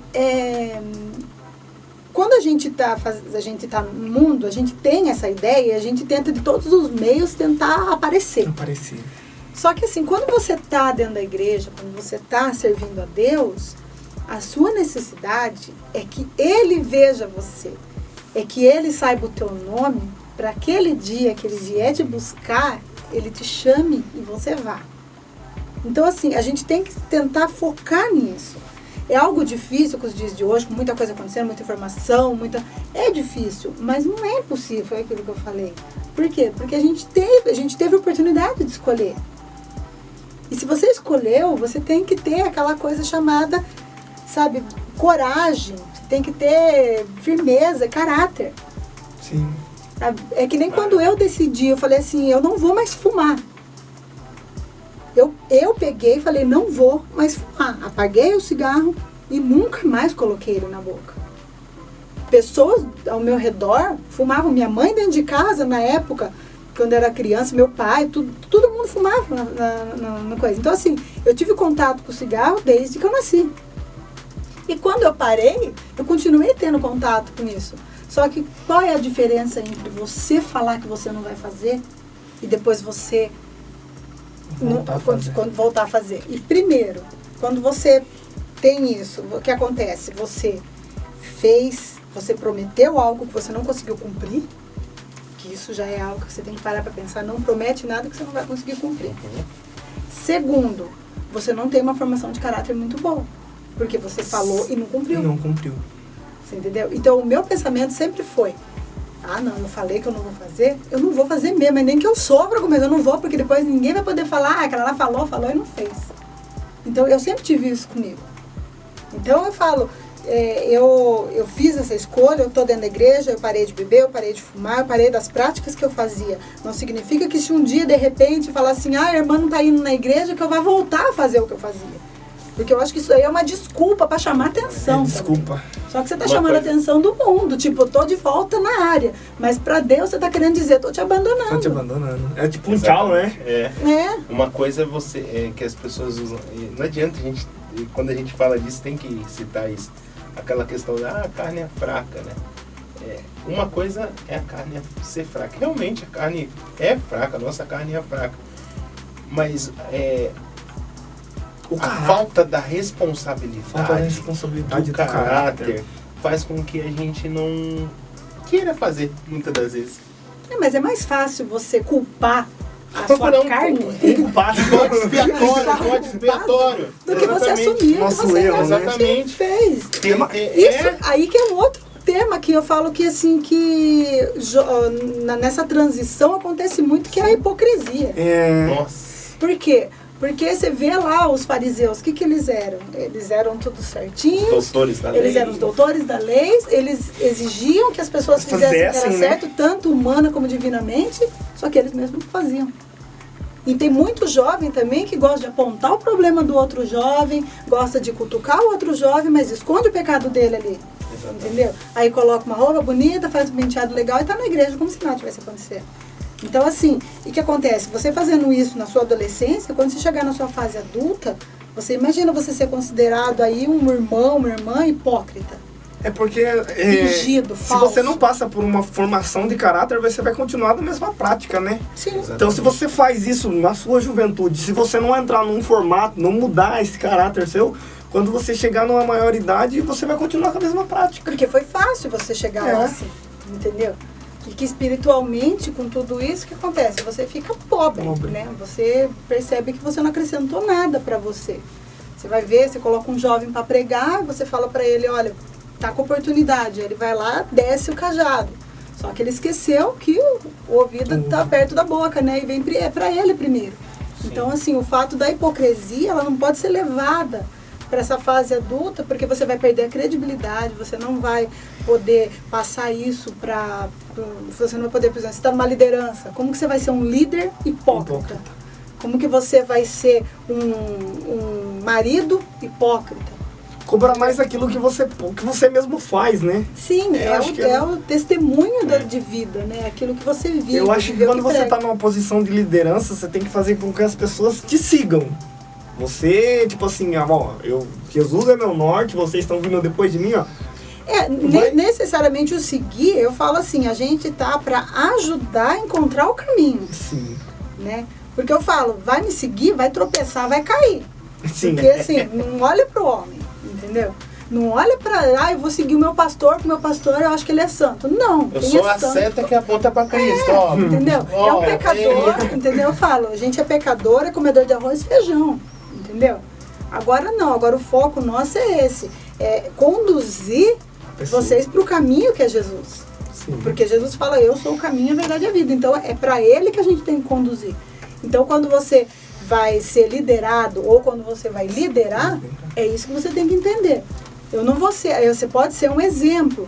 quando a gente tá no mundo, a gente tem essa ideia e a gente tenta de todos os meios tentar aparecer. Só que assim, quando você está dentro da igreja, quando você está servindo a Deus, a sua necessidade é que Ele veja você. É que Ele saiba o teu nome, para aquele dia que Ele vier te buscar, Ele te chame e você vá. Então assim, a gente tem que tentar focar nisso. É algo difícil com os dias de hoje, com muita coisa acontecendo, muita informação, é difícil, mas não é impossível, foi aquilo que eu falei. Por quê? Porque a gente teve a oportunidade de escolher. E se você escolheu, você tem que ter aquela coisa chamada, sabe, coragem, tem que ter firmeza, caráter. Sim. É que nem quando eu decidi, eu falei assim, eu não vou mais fumar. Eu peguei e falei, não vou mais fumar. Apaguei o cigarro e nunca mais coloquei ele na boca. Pessoas ao meu redor fumavam. Minha mãe dentro de casa, na época, quando eu era criança, meu pai, todo mundo fumava na coisa. Então assim, eu tive contato com o cigarro desde que eu nasci. E quando eu parei, eu continuei tendo contato com isso. Só que qual é a diferença entre você falar que você não vai fazer e depois você voltar a fazer? E primeiro, quando você tem isso, o que acontece? Você prometeu algo que você não conseguiu cumprir, que isso já é algo que você tem que parar para pensar, não promete nada que você não vai conseguir cumprir. Segundo, você não tem uma formação de caráter muito boa. Porque você falou e não cumpriu. Você entendeu? Então, o meu pensamento sempre foi, não, eu falei que eu não vou fazer mesmo, mas nem que eu sofra com isso, eu não vou, porque depois ninguém vai poder falar, aquela lá falou e não fez. Então, eu sempre tive isso comigo. Então, eu falo, eu fiz essa escolha, eu estou dentro da igreja, eu parei de beber, eu parei de fumar, eu parei das práticas que eu fazia. Não significa que se um dia, de repente, falar assim, a irmã não está indo na igreja, que eu vá voltar a fazer o que eu fazia. Porque eu acho que isso aí é uma desculpa para chamar atenção. Desculpa. Só que você tá chamando a atenção do mundo. Tipo, eu tô de volta na área. Mas para Deus você tá querendo dizer, tô te abandonando. Tô te abandonando. É tipo um tchau, né? Uma coisa é que as pessoas usam. Não adianta quando a gente fala disso, tem que citar isso. Aquela questão da a carne é fraca, né? Uma coisa é a carne ser fraca. Realmente a carne é fraca, a nossa carne é fraca. Mas a falta da responsabilidade, do caráter faz com que a gente não queira fazer, muitas das vezes. Mas é mais fácil você culpar a sua carne bode expiatório do que você assumir que você fez. Isso aí que é um outro tema que eu falo que assim, nessa transição acontece muito, que é a hipocrisia. Nossa. Por quê? Porque você vê lá os fariseus, o que eles eram? Eles eram tudo certinhos. Doutores da lei. Eles eram os doutores da lei. Eles exigiam que as pessoas fizessem o que era certo, tanto humana como divinamente, só que eles mesmos não faziam. E tem muito jovem também que gosta de apontar o problema do outro jovem, gosta de cutucar o outro jovem, mas esconde o pecado dele ali. Exatamente. Entendeu? Aí coloca uma roupa bonita, faz um penteado legal e tá na igreja como se nada tivesse acontecendo. Então, assim, e o que acontece? Você fazendo isso na sua adolescência, quando você chegar na sua fase adulta, você imagina você ser considerado aí um irmão, uma irmã hipócrita. É porque fingido, falso. Se você não passa por uma formação de caráter, você vai continuar na mesma prática, né? Sim. Exatamente. Então, se você faz isso na sua juventude, se você não entrar num formato, não mudar esse caráter seu, quando você chegar numa maioridade, você vai continuar com a mesma prática. Porque foi fácil você chegar lá assim, entendeu? E que espiritualmente, com tudo isso, o que acontece? Você fica pobre, né? Você percebe que você não acrescentou nada para você. Você vai ver, você coloca um jovem para pregar, você fala para ele, olha, tá com oportunidade. Ele vai lá, desce o cajado. Só que ele esqueceu que o ouvido tá perto da boca, né? E vem para ele primeiro. Então, assim, o fato da hipocrisia, ela não pode ser levada para essa fase adulta, porque você vai perder a credibilidade, você não vai poder passar isso para... Você não vai poder, por exemplo, você está numa liderança, como que você vai ser um líder hipócrita? Como que você vai ser um marido hipócrita? Cobrar mais aquilo que você mesmo faz, né? Sim, é o testemunho de vida, né? Aquilo que você vive. Eu acho que quando você está numa posição de liderança, você tem que fazer com que as pessoas te sigam. Você, tipo assim, Jesus é meu norte, vocês estão vindo depois de mim, ó. Necessariamente o seguir, eu falo assim, a gente tá para ajudar a encontrar o caminho. Sim. Né? Porque eu falo, vai me seguir, vai tropeçar, vai cair. Sim. Porque assim, não olha pro homem, entendeu? Não olha pra, eu vou seguir o meu pastor, porque o meu pastor eu acho que ele é santo. Não, eu sou a seta que aponta pra Cristo, ó. Entendeu? É um pecador, entendeu? Eu falo, a gente é pecador, é comedor de arroz e feijão, entendeu? Agora não, agora o foco nosso é esse, é conduzir vocês pro caminho que é Jesus. Sim. Porque Jesus fala, eu sou o caminho, a verdade e a vida. Então é pra ele que a gente tem que conduzir. Então quando você vai ser liderado ou quando você vai liderar, é isso que você tem que entender. Eu não vou ser, você pode ser um exemplo,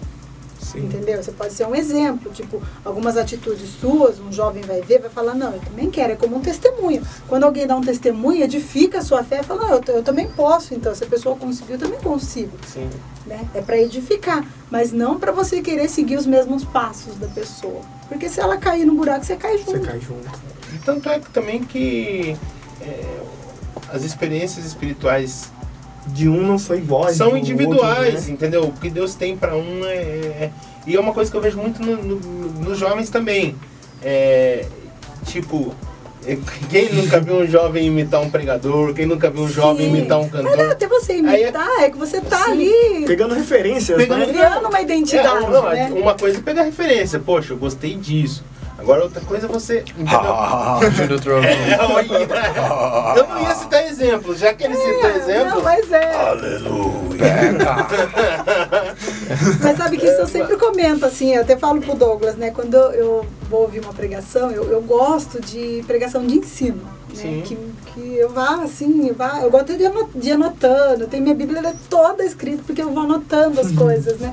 Sim. entendeu? Você pode ser um exemplo, tipo, algumas atitudes suas, um jovem vai ver, vai falar, não, eu também quero, é como um testemunho. Quando alguém dá um testemunho, edifica a sua fé, fala, não, eu também posso, então, se a pessoa conseguiu, eu também consigo. Sim. Né? É para edificar, mas não para você querer seguir os mesmos passos da pessoa. Porque se ela cair no buraco, você cai junto. Você cai junto. E tanto é que também que as experiências espirituais De um não são iguais. são do individuais, outro, né? entendeu? O que Deus tem pra um e é uma coisa que eu vejo muito nos jovens também. Tipo, quem nunca viu um jovem imitar um pregador? Quem nunca viu um jovem Sim. imitar um cantor? Mas até você imitar, é que você tá Sim. ali Pegando referências, Pegando- né? criando uma identidade, né? Uma coisa é pegar referência. Poxa, eu gostei disso. Agora outra coisa é você... Entendeu? Eu não ia citar exemplos, já que ele citou exemplos... Não, mas Mas sabe que isso eu sempre comento, assim, eu até falo pro Douglas, né? Quando eu vou ouvir uma pregação, eu gosto de pregação de ensino, né? Que eu vá, assim, eu gosto de ir anotando, eu tenho minha Bíblia, ela é toda escrita, porque eu vou anotando as coisas, né?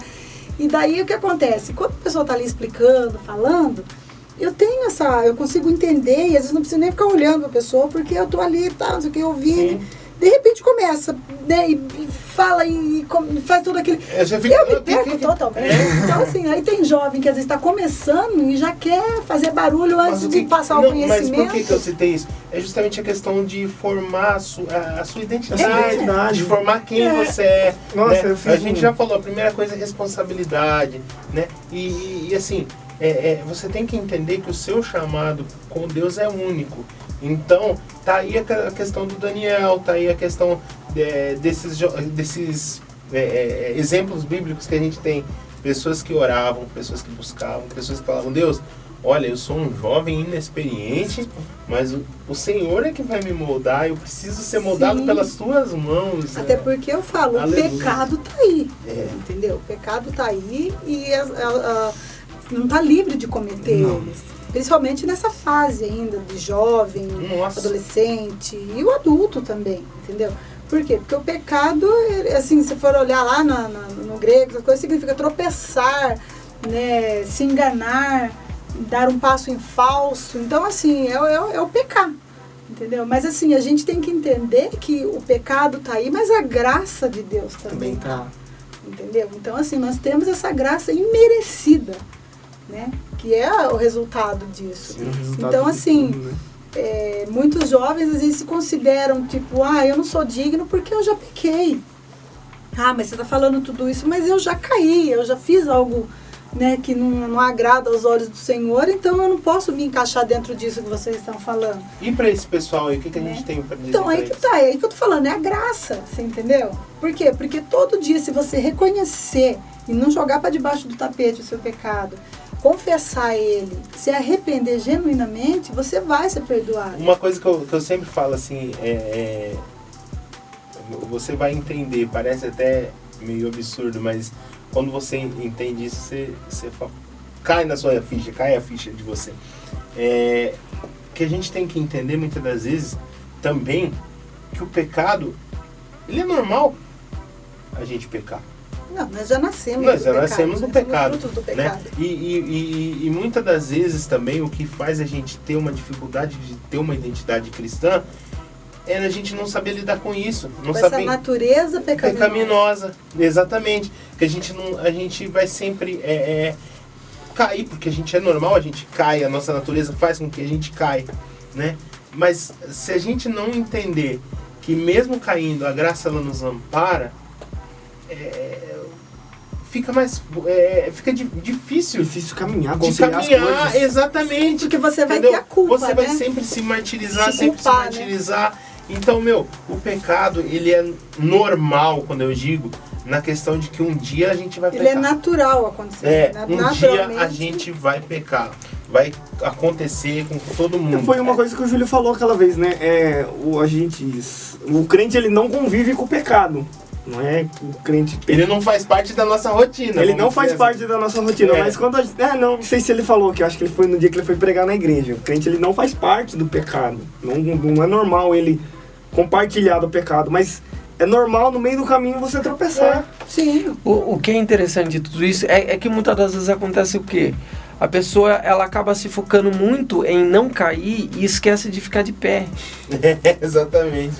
E daí o que acontece? Quando a pessoa tá ali explicando, falando, eu consigo entender, e às vezes não preciso nem ficar olhando pra pessoa, porque eu tô ali, tá, não sei o que, ouvindo. De repente começa, né, e fala e faz tudo aquilo. Eu me perco totalmente. Então, assim, aí tem jovem que às vezes está começando e já quer fazer barulho antes de passar o conhecimento. Mas por que eu citei isso? É justamente a questão de formar a sua identidade, de formar quem você é. Nossa, né? A gente já falou, a primeira coisa é responsabilidade, né? E assim, você tem que entender que o seu chamado com Deus é único. Então, tá aí a questão do Daniel, tá aí a questão desses exemplos bíblicos que a gente tem. Pessoas que oravam, pessoas que buscavam, pessoas que falavam, Deus, olha, eu sou um jovem inexperiente, mas o Senhor é que vai me moldar, eu preciso ser moldado pelas tuas mãos. Até porque eu falo, Aleluia. O pecado tá aí, entendeu? O pecado tá aí e não tá livre de cometer eles. Principalmente nessa fase ainda de jovem, adolescente e o adulto também, entendeu? Por quê? Porque o pecado, assim, se for olhar lá no grego, essa coisa significa tropeçar, né, se enganar, dar um passo em falso. Então, assim, é o pecar, entendeu? Mas, assim, a gente tem que entender que o pecado tá aí, mas a graça de Deus também tá, entendeu? Então, assim, nós temos essa graça imerecida, né? Que é o resultado disso. Sim, o resultado então, de assim, tudo, né? Muitos jovens às vezes se consideram, tipo, eu não sou digno porque eu já pequei. Mas você está falando tudo isso, mas eu já caí, eu já fiz algo, né, que não agrada aos olhos do Senhor, então eu não posso me encaixar dentro disso que vocês estão falando. E para esse pessoal aí, o que a gente tem para dizer? Então, aí que eu tô falando, é a graça, você entendeu? Por quê? Porque todo dia, se você reconhecer e não jogar para debaixo do tapete o seu pecado, confessar ele, se arrepender genuinamente, você vai ser perdoado. Uma coisa que eu sempre falo assim, você vai entender, parece até meio absurdo, mas quando você entende isso, você cai na sua ficha, cai a ficha de você. que a gente tem que entender muitas das vezes também que o pecado, ele é normal a gente pecar. Não, nós já nascemos Nós já do nascemos no pecado, pecado, nós somos frutos do né? pecado. E muitas das vezes também o que faz a gente ter uma dificuldade de ter uma identidade cristã é a gente não saber lidar com isso. Não Com saber essa natureza pecaminosa. Exatamente. Que a gente vai sempre cair, porque a gente é normal, a gente cai, a nossa natureza faz com que a gente caia, né? Mas se a gente não entender que mesmo caindo, a graça ela nos ampara, fica mais difícil caminhar, de conciliar as caminhar, coisas. É. exatamente. Porque você vai Entendeu? ter a culpa, Você vai né? sempre se martirizar, Se sempre culpar, se martirizar. Então, o pecado, ele é normal, quando eu digo, na questão de que um dia a gente vai Ele pecar. é natural acontecer. né? Um dia a Naturalmente. gente vai pecar. Vai acontecer com todo mundo. Foi uma coisa que o Júlio falou aquela vez, né? O crente, ele não convive com o pecado. Não é que o crente... Ele não faz parte da nossa rotina. Ele vamos não faz dizer parte da nossa rotina, mas quando a gente... não sei se ele falou, que eu acho que ele foi no dia que ele foi pregar na igreja. O crente, ele não faz parte do pecado. Não é normal ele compartilhar do pecado, mas é normal no meio do caminho você tropeçar. Sim. O que é interessante de tudo isso é que muitas das vezes acontece o quê? A pessoa, ela acaba se focando muito em não cair e esquece de ficar de pé. Exatamente.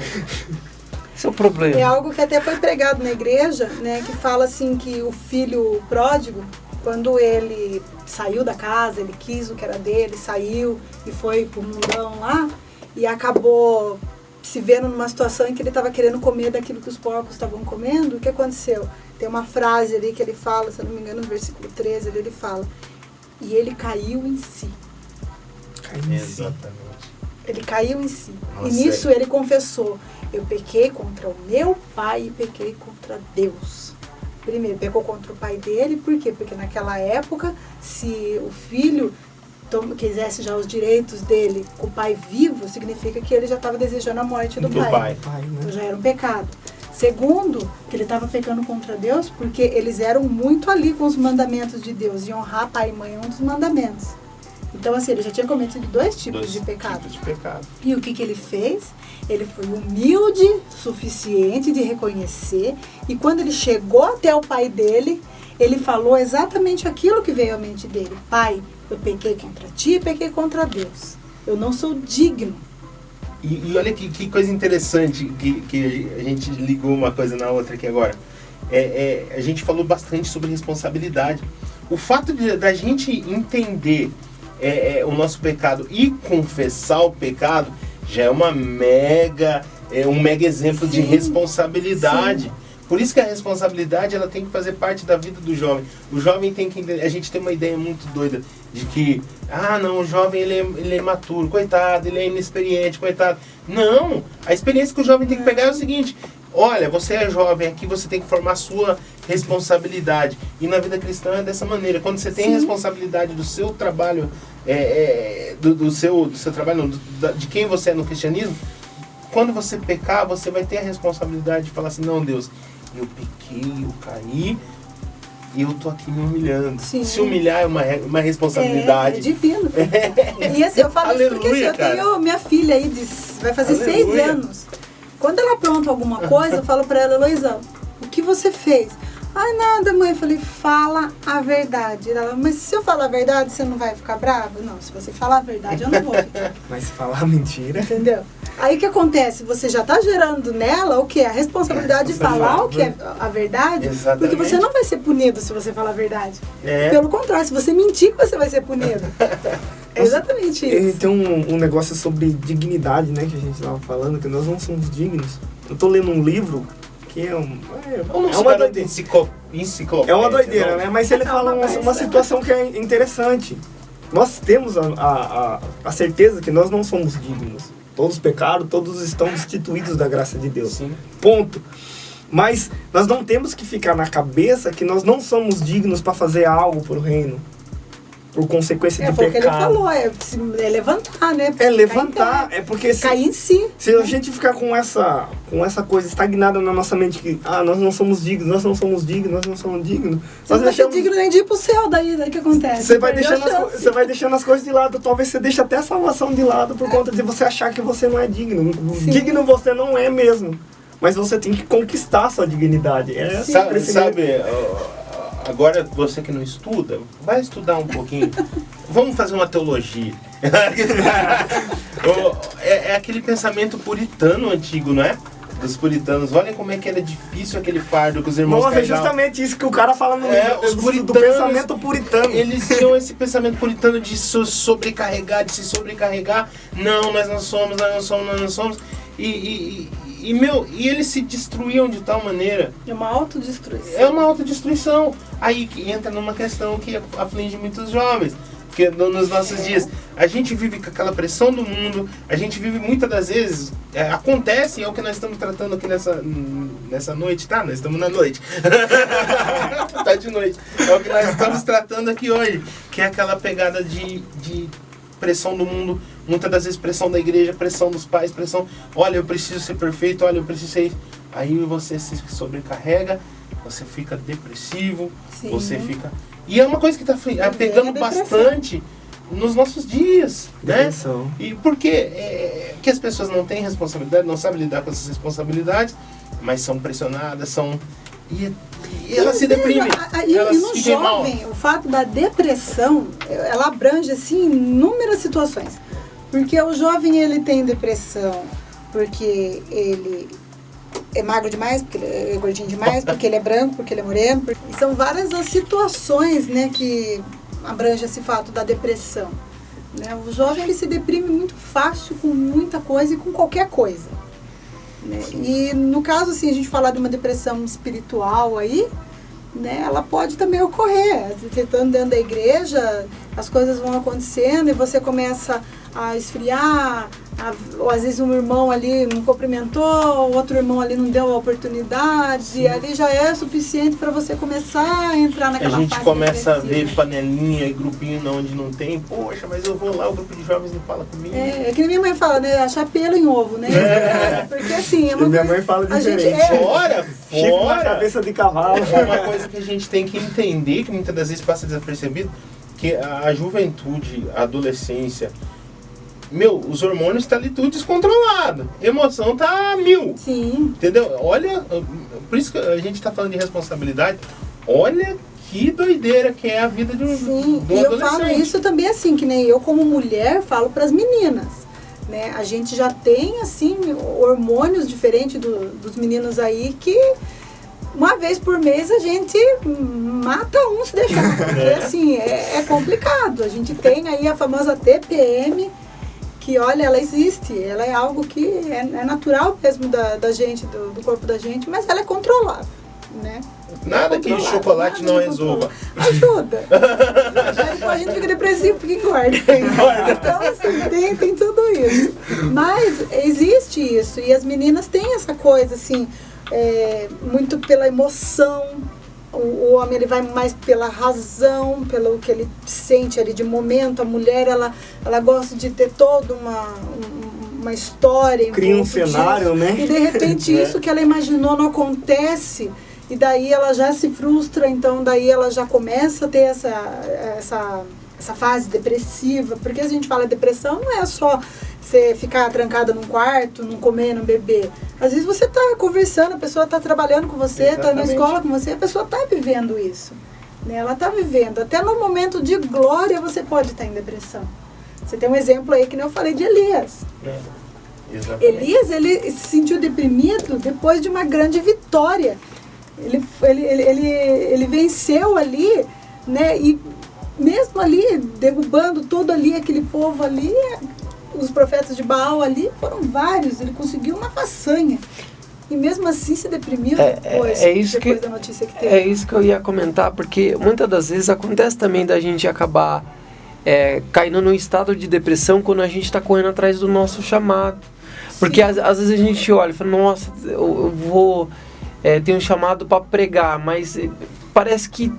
Esse é o problema. É algo que até foi pregado na igreja, né? Que fala assim que o filho pródigo, quando ele saiu da casa, ele quis o que era dele, saiu e foi pro mundão lá e acabou se vendo numa situação em que ele estava querendo comer daquilo que os porcos estavam comendo. O que aconteceu? Tem uma frase ali que ele fala, se eu não me engano, no versículo 13, ele fala: e ele caiu em si. Exatamente. Ele caiu em si. Nossa, E nisso ele confessou: eu pequei contra o meu pai e pequei contra Deus. Primeiro, pecou contra o pai dele, por quê? Porque naquela época, se o filho quisesse já os direitos dele com o pai vivo, significa que ele já estava desejando a morte do pai. Então já era um pecado. Segundo, que ele estava pecando contra Deus, porque eles eram muito ali com os mandamentos de Deus, e honrar pai e mãe é um dos mandamentos. Então, assim, ele já tinha cometido dois tipos de pecado. E o que ele fez? Ele foi humilde o suficiente de reconhecer, e quando ele chegou até o pai dele, ele falou exatamente aquilo que veio à mente dele: pai, eu pequei contra ti e pequei contra Deus. Eu não sou digno. E olha que coisa interessante, que a gente ligou uma coisa na outra aqui agora. A gente falou bastante sobre responsabilidade. O fato da gente entender o nosso pecado e confessar o pecado já é um mega exemplo de responsabilidade. Sim. Por isso que a responsabilidade ela tem que fazer parte da vida do jovem. O jovem tem que entender. A gente tem uma ideia muito doida de que, não, o jovem ele é imaturo, coitado, ele é inexperiente, coitado. Não, a experiência que o jovem tem que pegar é o seguinte: olha, você é jovem aqui, você tem que formar a sua responsabilidade. E na vida cristã é dessa maneira. Quando você tem responsabilidade do seu trabalho, do seu trabalho, não, de quem você é no cristianismo, quando você pecar, você vai ter a responsabilidade de falar assim: não, Deus, eu pequei, eu caí, e eu tô aqui me humilhando. Sim. Se humilhar é uma responsabilidade. É divino. E assim, eu falo isso porque assim, eu tenho minha filha aí, vai fazer 6 anos. Quando ela apronta alguma coisa, eu falo pra ela: Heloísa, o que você fez? Nada, mãe. Eu falei: fala a verdade. Ela: mas se eu falar a verdade, você não vai ficar brava? Não, se você falar a verdade, eu não vou ficar. Mas se falar a mentira... Entendeu? Aí o que acontece? Você já está gerando nela o que? A responsabilidade de falar o que é a verdade. Exatamente. Porque você não vai ser punido se você falar a verdade. Pelo contrário, se você mentir, você vai ser punido. É exatamente isso. Tem um negócio sobre dignidade, né? Que a gente estava falando, que nós não somos dignos. Eu estou lendo um livro que é uma doideira. Enciclopédia. É uma doideira, né? Mas ele fala uma situação que é interessante. Nós temos a certeza que nós não somos dignos. Todos pecaram, todos estão destituídos da graça de Deus. Sim. Ponto. Mas nós não temos que ficar na cabeça que nós não somos dignos para fazer algo para o reino. por consequência de Foi o que ele pecado. falou, é levantar, né? É levantar, é porque Cair em si. se a gente ficar com essa coisa estagnada na nossa mente que nós não somos dignos, nós não somos dignos. Você Nós não vai ser digno nem de ir pro céu daí que acontece. Você vai, Perdeu a chance. você vai deixando as coisas de lado. Talvez você deixe até a salvação de lado por conta de você achar que você não é digno. Sim. Digno você não é mesmo. Mas você tem que conquistar a sua dignidade. Sabe, agora você que não estuda, vai estudar um pouquinho. Vamos fazer uma teologia. É aquele pensamento puritano antigo, não é? Dos puritanos. Olha como é que era difícil aquele fardo que os irmãos Nossa, é carregavam. justamente isso que o cara fala no Os do puritanos, pensamento puritano. Eles tinham esse pensamento puritano de se sobrecarregar. Não, nós não somos. E eles se destruíam de tal maneira. É uma autodestruição. É uma autodestruição. Aí que entra numa questão que aflige muitos jovens. Porque nos nossos dias, a gente vive com aquela pressão do mundo, a gente vive muitas das vezes, acontece, é o que nós estamos tratando aqui nessa noite, tá? Nós estamos na noite. Tá de noite. É o que nós estamos tratando aqui hoje, que é aquela pegada de pressão do mundo, muitas das vezes pressão da igreja, pressão dos pais, pressão, olha, eu preciso ser perfeito, olha, eu preciso ser isso. Aí você se sobrecarrega, você fica depressivo, Sim. você fica... E é uma coisa que está pegando bastante nos nossos dias, Depressão. né? E porque que as pessoas não têm responsabilidade, não sabem lidar com essas responsabilidades, mas são pressionadas, e elas se deprimem. E no jovem, o fato da depressão, ela abrange assim inúmeras situações. Porque o jovem, ele tem depressão porque ele é magro demais, porque ele é gordinho demais, porque ele é branco, porque ele é moreno. E são várias as situações, né, que abrange esse fato da depressão. Né? O jovem, ele se deprime muito fácil com muita coisa e com qualquer coisa. Né? E no caso, assim, a gente falar de uma depressão espiritual aí, né, ela pode também ocorrer. Você estando dentro da igreja, as coisas vão acontecendo e você começa a esfriar, ou às vezes um irmão ali não cumprimentou, o outro irmão ali não deu a oportunidade, e ali já é suficiente para você começar a entrar naquela fase. A gente começa a depressiva. ver panelinha e grupinho onde não tem, poxa, mas eu vou lá, o grupo de jovens não fala comigo. É que minha mãe fala, né, achar pelo em ovo, né? Porque assim, é uma Minha coisa- mãe fala a gente diferente. Fora! Chifre na cabeça de cavalo. É uma coisa que a gente tem que entender, que muitas das vezes passa desapercebido, que a juventude, a adolescência, os hormônios estão ali tudo descontrolado. Emoção tá a 1000. Sim. Entendeu? Olha, por isso que a gente tá falando de responsabilidade. Olha que doideira que é a vida de um Sim, do e eu adolescente. falo isso também assim, que nem eu como mulher falo para as meninas, né? A gente já tem assim hormônios diferentes dos meninos aí que uma vez por mês a gente mata um se deixar, porque assim é complicado. A gente tem aí a famosa TPM, que olha, ela existe, ela é algo que é natural mesmo da gente, do corpo da gente, mas ela é controlável, né? Nada que chocolate não resolva. Ajuda. A gente fica depressivo porque engorda. Então, assim, tem tudo isso. Mas existe isso. E as meninas têm essa coisa, assim, muito pela emoção. O homem, ele vai mais pela razão, pelo que ele sente ali de momento. A mulher, ela gosta de ter toda uma história. Cria um envolto disso. cenário, né? E de repente isso que ela imaginou não acontece. E daí ela já se frustra, então daí ela já começa a ter essa fase depressiva. Porque a gente fala depressão, não é só você ficar trancada num quarto, não comer, não beber. Às vezes você está conversando, a pessoa está trabalhando com você, está na escola com você, a pessoa está vivendo isso. Né? Ela está vivendo. Até no momento de glória você pode estar em depressão. Você tem um exemplo aí que nem eu falei de Elias. Exatamente. Elias, ele se sentiu deprimido depois de uma grande vitória. Ele venceu ali, né? E mesmo ali, derrubando todo ali, aquele povo ali, os profetas de Baal ali, foram vários. Ele conseguiu uma façanha. E mesmo assim se deprimiu depois, depois da notícia que teve. É isso que eu ia comentar, porque muitas das vezes acontece também da gente acabar caindo num estado de depressão quando a gente está correndo atrás do nosso chamado. Porque às vezes a gente olha e fala, nossa, eu vou... tem um chamado para pregar, mas parece que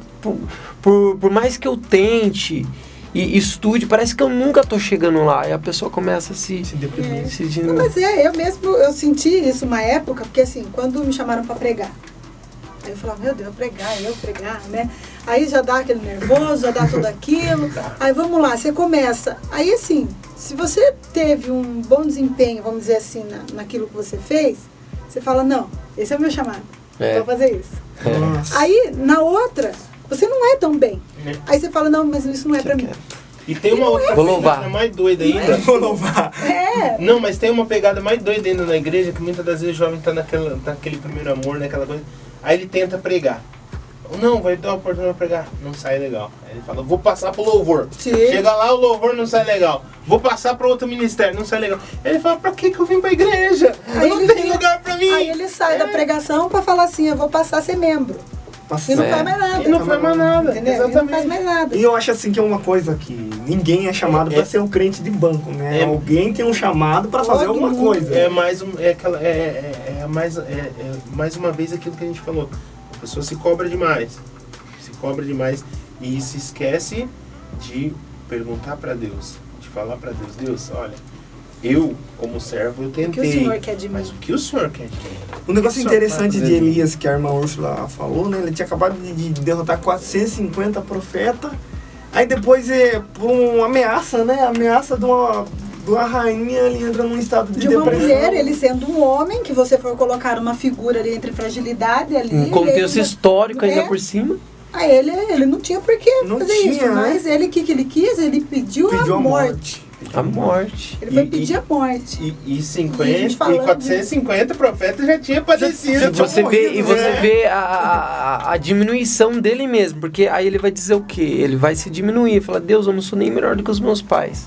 por mais que eu tente e estude, parece que eu nunca tô chegando lá. E a pessoa começa a se deprimir. Não, mas eu senti isso uma época, porque assim, quando me chamaram para pregar, aí eu falava, meu Deus, eu pregar, né? Aí já dá aquele nervoso, já dá tudo aquilo. Aí vamos lá, você começa. Aí assim, se você teve um bom desempenho, vamos dizer assim, naquilo que você fez, você fala, não, esse é o meu chamado, vou fazer isso. Nossa. Aí, na outra, você não é tão bem. Aí você fala, não, mas isso não é pra mim. E tem uma outra pegada mais doida ainda. Vou louvar. Não, mas tem uma pegada mais doida ainda na igreja, que muitas das vezes o jovem tá naquele primeiro amor, naquela coisa. Aí ele tenta pregar. Não, vai dar a oportunidade pra pregar. Não sai legal. Aí ele fala, vou passar pro louvor. Sim. Chega lá, o louvor não sai legal. Vou passar pra outro ministério, não sai legal. Aí ele fala, pra que eu vim pra igreja? Aí Não tem lugar pra mim. Aí ele sai da pregação pra falar assim, eu vou passar a ser membro. E não faz mais nada. E não faz mais nada. Entendeu? Exatamente. E não faz mais nada. E eu acho assim que é uma coisa que ninguém é chamado para ser um crente de banco, né? Alguém tem um chamado para fazer alguma coisa. Mais uma vez aquilo que a gente falou. A pessoa se cobra demais. E se esquece de perguntar para Deus, de falar para Deus, Deus, olha, eu como servo eu tentei. O que o Senhor quer de mim? Mas o que o Senhor quer de mim? Um negócio interessante de Elias, que a irmã Úrsula falou, né? Ele tinha acabado de derrotar 450 profetas. Aí depois, por uma ameaça, né? Ameaça de uma rainha, ele entra num estado de uma depressão. mulher, ele sendo um homem, que você for colocar uma figura ali entre fragilidade ali. Um contexto histórico ainda por cima. Aí ele não tinha por que fazer isso, né? mas ele que ele quis, ele pediu a morte. A morte. Ele foi pedir a morte. E 450 profetas já tinha padecido. Você vê a diminuição dele mesmo, porque aí ele vai dizer o quê? Ele vai se diminuir, falar, Deus, eu não sou nem melhor do que os meus pais.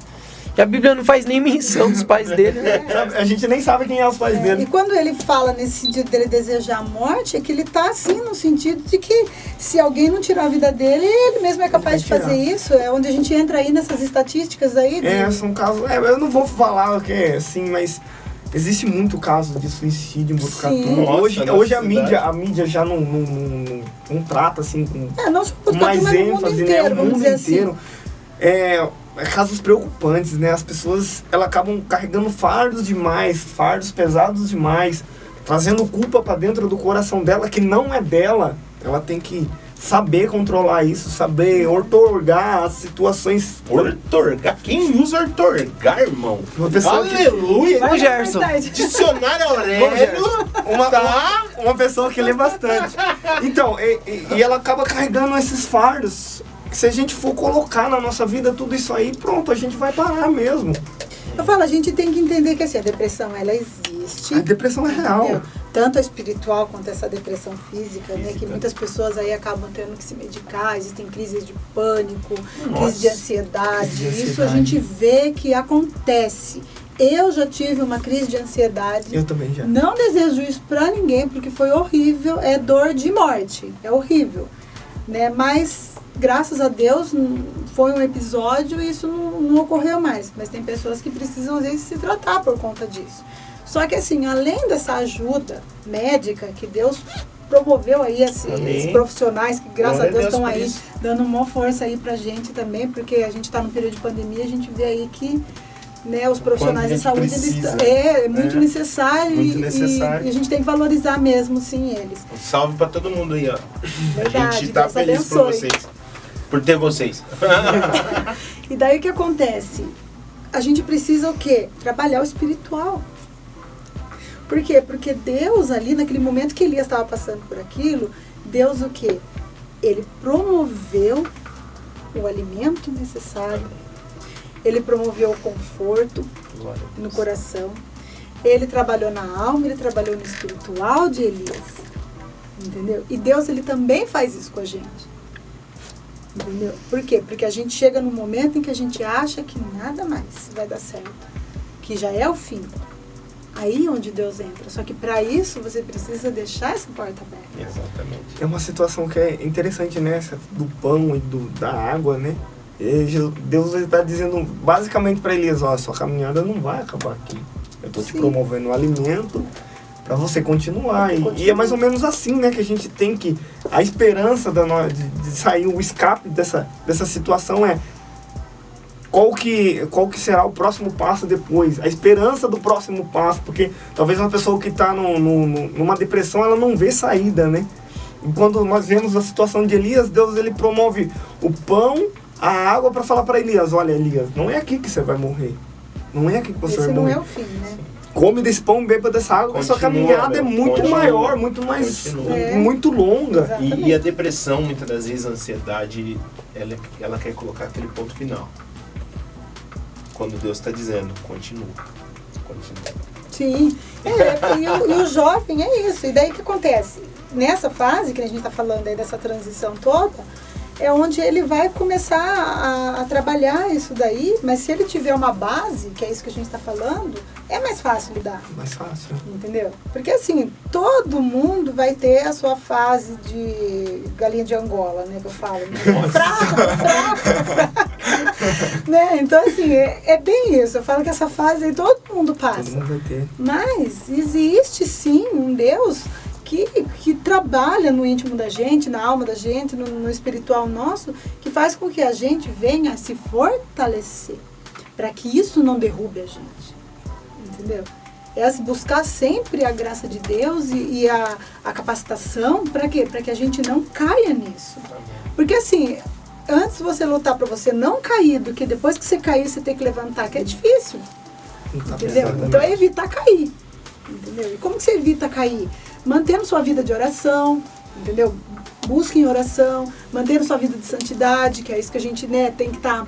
E a Bíblia não faz nem menção dos pais dele, né? A gente nem sabe quem é os pais dele. E quando ele fala nesse sentido dele desejar a morte, é que ele tá assim, no sentido de que se alguém não tirar a vida dele, ele mesmo é capaz de fazer isso. É onde a gente entra aí nessas estatísticas aí. São casos... eu não vou falar o que é assim, mas existe muito caso de suicídio em Botucatu. Hoje a mídia já não trata assim com não só Botucatu, mais mas ênfase, né? O mundo inteiro. Casos preocupantes, né? As pessoas, elas acabam carregando fardos pesados demais, trazendo culpa para dentro do coração dela que não é dela. Ela tem que saber controlar isso, saber outorgar as situações. Outorgar? Quem usa outorgar, irmão? Uma pessoa Aleluia! Ô, Gerson. Dicionário Aurélio. Uma pessoa que lê bastante. Então, e ela acaba carregando esses fardos. Se a gente for colocar na nossa vida tudo isso aí, pronto, a gente vai parar mesmo. Eu falo, a gente tem que entender que assim, a depressão, ela existe. A depressão é real. Entendeu? Tanto a espiritual quanto essa depressão física, né? Que muitas pessoas aí acabam tendo que se medicar, existem crises de pânico, crises de ansiedade. Isso a gente vê que acontece. Eu já tive uma crise de ansiedade. Eu também já. Não desejo isso pra ninguém, porque foi horrível, é dor de morte, é horrível, né? Mas graças a Deus foi um episódio e isso não ocorreu mais. Mas tem pessoas que precisam às vezes se tratar por conta disso. Só que assim, além dessa ajuda médica que Deus promoveu aí esses profissionais que graças a Deus estão aí dando uma força aí pra gente também, porque a gente tá no período de pandemia, a gente vê aí que, né, os profissionais de saúde é muito necessário, e a gente tem que valorizar mesmo, sim, eles. Um salve pra todo mundo aí, ó. Verdade, a gente tá Deus feliz abençoe. por vocês. Por ter vocês. E daí o que acontece? A gente precisa o quê? Trabalhar o espiritual. Por quê? Porque Deus ali, naquele momento que Elias estava passando por aquilo, Deus o quê? Ele promoveu o alimento necessário, ele promoveu o conforto no coração, ele trabalhou na alma, ele trabalhou no espiritual de Elias, entendeu? E Deus, ele também faz isso com a gente, entendeu? Por quê? Porque a gente chega num momento em que a gente acha que nada mais vai dar certo, que já é o fim. Aí onde Deus entra. Só que para isso você precisa deixar essa porta aberta. Exatamente. É uma situação que é interessante, né? Essa do pão e da água, né? E Deus está dizendo basicamente para Elias, ó, sua caminhada não vai acabar aqui. Eu estou te promovendo o alimento para você continuar. E é mais ou menos assim, né? Que a gente tem que... A esperança de sair, o escape dessa situação é qual que será o próximo passo depois, a esperança do próximo passo, porque talvez uma pessoa que está numa depressão, ela não vê saída, né? E quando nós vemos a situação de Elias, Deus ele promove o pão, a água para falar para Elias, olha Elias, não é aqui que você vai morrer, não é aqui que você vai morrer. Esse não é o fim, né? Come desse pão, beba dessa água, a sua caminhada é muito maior, muito mais, muito longa. E a depressão, muitas das vezes, a ansiedade, ela quer colocar aquele ponto final. Quando Deus está dizendo, continua. Sim, e o jovem é isso. E daí o que acontece? Nessa fase que a gente está falando aí, dessa transição toda, é onde ele vai começar a trabalhar isso daí, mas se ele tiver uma base, que é isso que a gente está falando, é mais fácil lidar. Mais fácil. Entendeu? Porque assim, todo mundo vai ter a sua fase de galinha de Angola, né, que eu falo. Fraca. Né? Então assim, é bem isso. Eu falo que essa fase aí todo mundo passa. Todo mundo vai ter. Mas existe sim um Deus que trabalha no íntimo da gente, na alma da gente, no espiritual nosso, que faz com que a gente venha a se fortalecer, para que isso não derrube a gente, entendeu? É buscar sempre a graça de Deus e a capacitação, para quê? Para que a gente não caia nisso. Porque assim, antes você lutar para você não cair, do que depois que você cair você ter que levantar, que é difícil, entendeu? Então é evitar cair, entendeu? E como que você evita cair? Mantendo sua vida de oração, entendeu? Busque em oração, mantendo sua vida de santidade, que é isso que a gente, né, tem que estar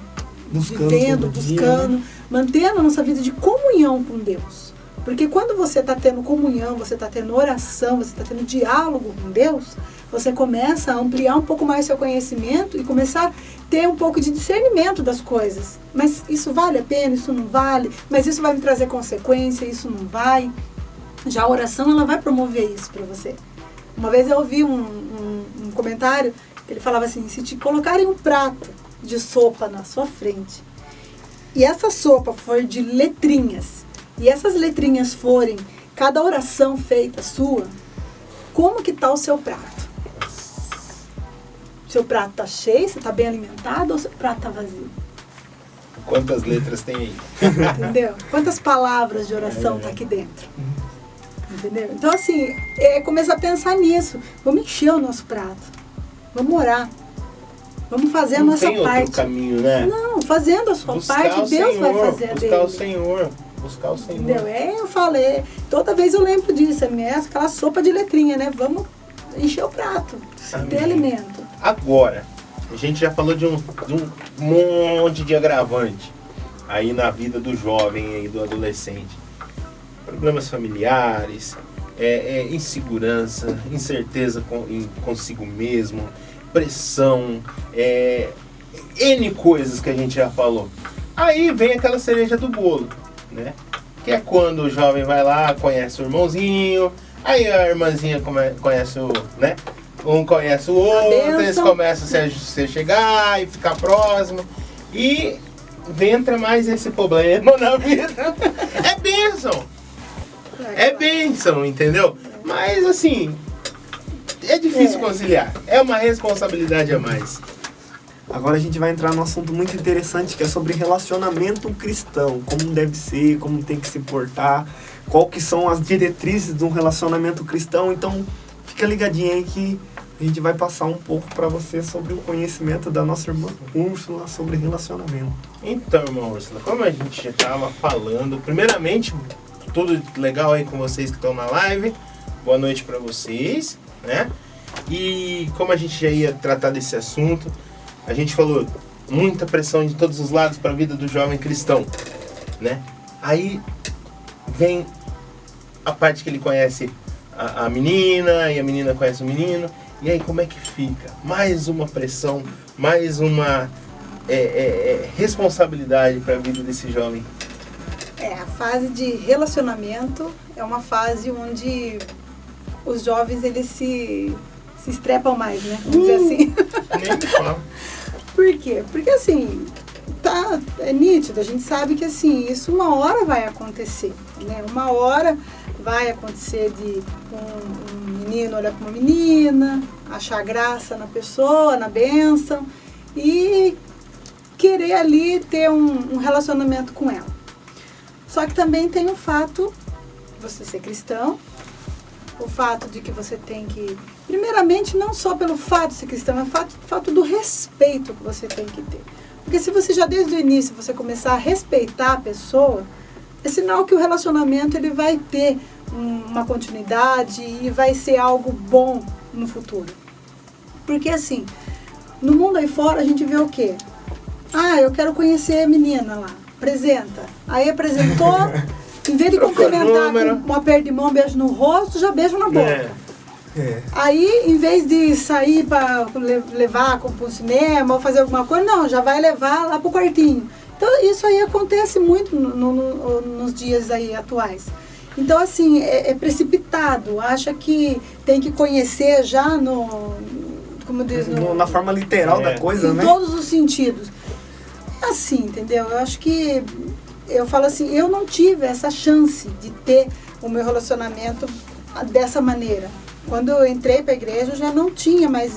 vivendo, buscando, né? Mantendo a nossa vida de comunhão com Deus. Porque quando você está tendo comunhão, você está tendo oração, você está tendo diálogo com Deus, você começa a ampliar um pouco mais seu conhecimento e começar a ter um pouco de discernimento das coisas. Mas isso vale a pena, isso não vale, mas isso vai me trazer consequência, isso não vai. Já a oração, ela vai promover isso para você. Uma vez eu ouvi um comentário, que ele falava assim, se te colocarem um prato de sopa na sua frente, e essa sopa for de letrinhas, e essas letrinhas forem cada oração feita sua, como que tá o seu prato? Seu prato tá cheio, você tá bem alimentado, ou seu prato tá vazio? Quantas letras tem aí? Entendeu? Quantas palavras de oração tá aqui dentro? Entendeu? Então, assim, começar a pensar nisso. Vamos encher o nosso prato. Vamos orar. Vamos fazer a nossa parte. Não tem outro caminho, né? Não, fazendo a sua parte, Deus vai fazer a dele. Buscar o Senhor. Buscar o Senhor. Entendeu? Eu falei, toda vez eu lembro disso. Aquela sopa de letrinha, né? Vamos encher o prato. Ter alimento. Agora, a gente já falou de um monte de agravante aí na vida do jovem e do adolescente. Problemas familiares, insegurança, incerteza consigo mesmo, pressão, N coisas que a gente já falou. Aí vem aquela cereja do bolo, né? Que é quando o jovem vai lá, conhece o irmãozinho, aí a irmãzinha conhece o, né? Um conhece o outro, eles começam a se chegar e ficar próximo. E entra mais esse problema na vida. É bênção! É bênção, entendeu? Mas assim, é difícil conciliar. É uma responsabilidade a mais. Agora a gente vai entrar num assunto muito interessante, que é sobre relacionamento cristão. Como deve ser, como tem que se portar, qual que são as diretrizes de um relacionamento cristão. Então, fica ligadinho aí que a gente vai passar um pouco para você sobre o conhecimento da nossa irmã Úrsula sobre relacionamento. Então, irmã Úrsula, como a gente já estava falando, primeiramente, tudo legal aí com vocês que estão na live. Boa noite para vocês, né? E como a gente já ia tratar desse assunto, a gente falou muita pressão de todos os lados para a vida do jovem cristão, né? Aí vem a parte que ele conhece a menina e a menina conhece o menino. E aí como é que fica? Mais uma pressão, mais uma responsabilidade para a vida desse jovem. A fase de relacionamento é uma fase onde os jovens eles se estrepam mais, né? Vamos dizer assim. Nem me fala. Por quê? Porque assim, é nítido, a gente sabe que assim, isso uma hora vai acontecer, né? Uma hora vai acontecer de um menino olhar para uma menina, achar graça na pessoa, na bênção, e querer ali ter um relacionamento com ela. Só que também tem o fato de você ser cristão, o fato de que você tem que, primeiramente, não só pelo fato de ser cristão, mas o fato do respeito que você tem que ter. Porque se você já desde o início você começar a respeitar a pessoa, é sinal que o relacionamento ele vai ter uma continuidade e vai ser algo bom no futuro. Porque assim, no mundo aí fora a gente vê o quê? Ah, eu quero conhecer a menina lá, apresenta. Aí apresentou, em vez de cumprimentar com um aperto de mão, um beijo no rosto, já beijo na boca. Aí, em vez de sair para levar para o cinema ou fazer alguma coisa, não, já vai levar lá para o quartinho. Então, isso aí acontece muito nos dias aí atuais. Então, assim, é precipitado. Acha que tem que conhecer já como diz... na forma literal da coisa, né? Em todos os sentidos. Assim, entendeu? Eu acho que... Eu falo assim, eu não tive essa chance de ter o meu relacionamento dessa maneira. Quando eu entrei para a igreja, eu já não tinha mais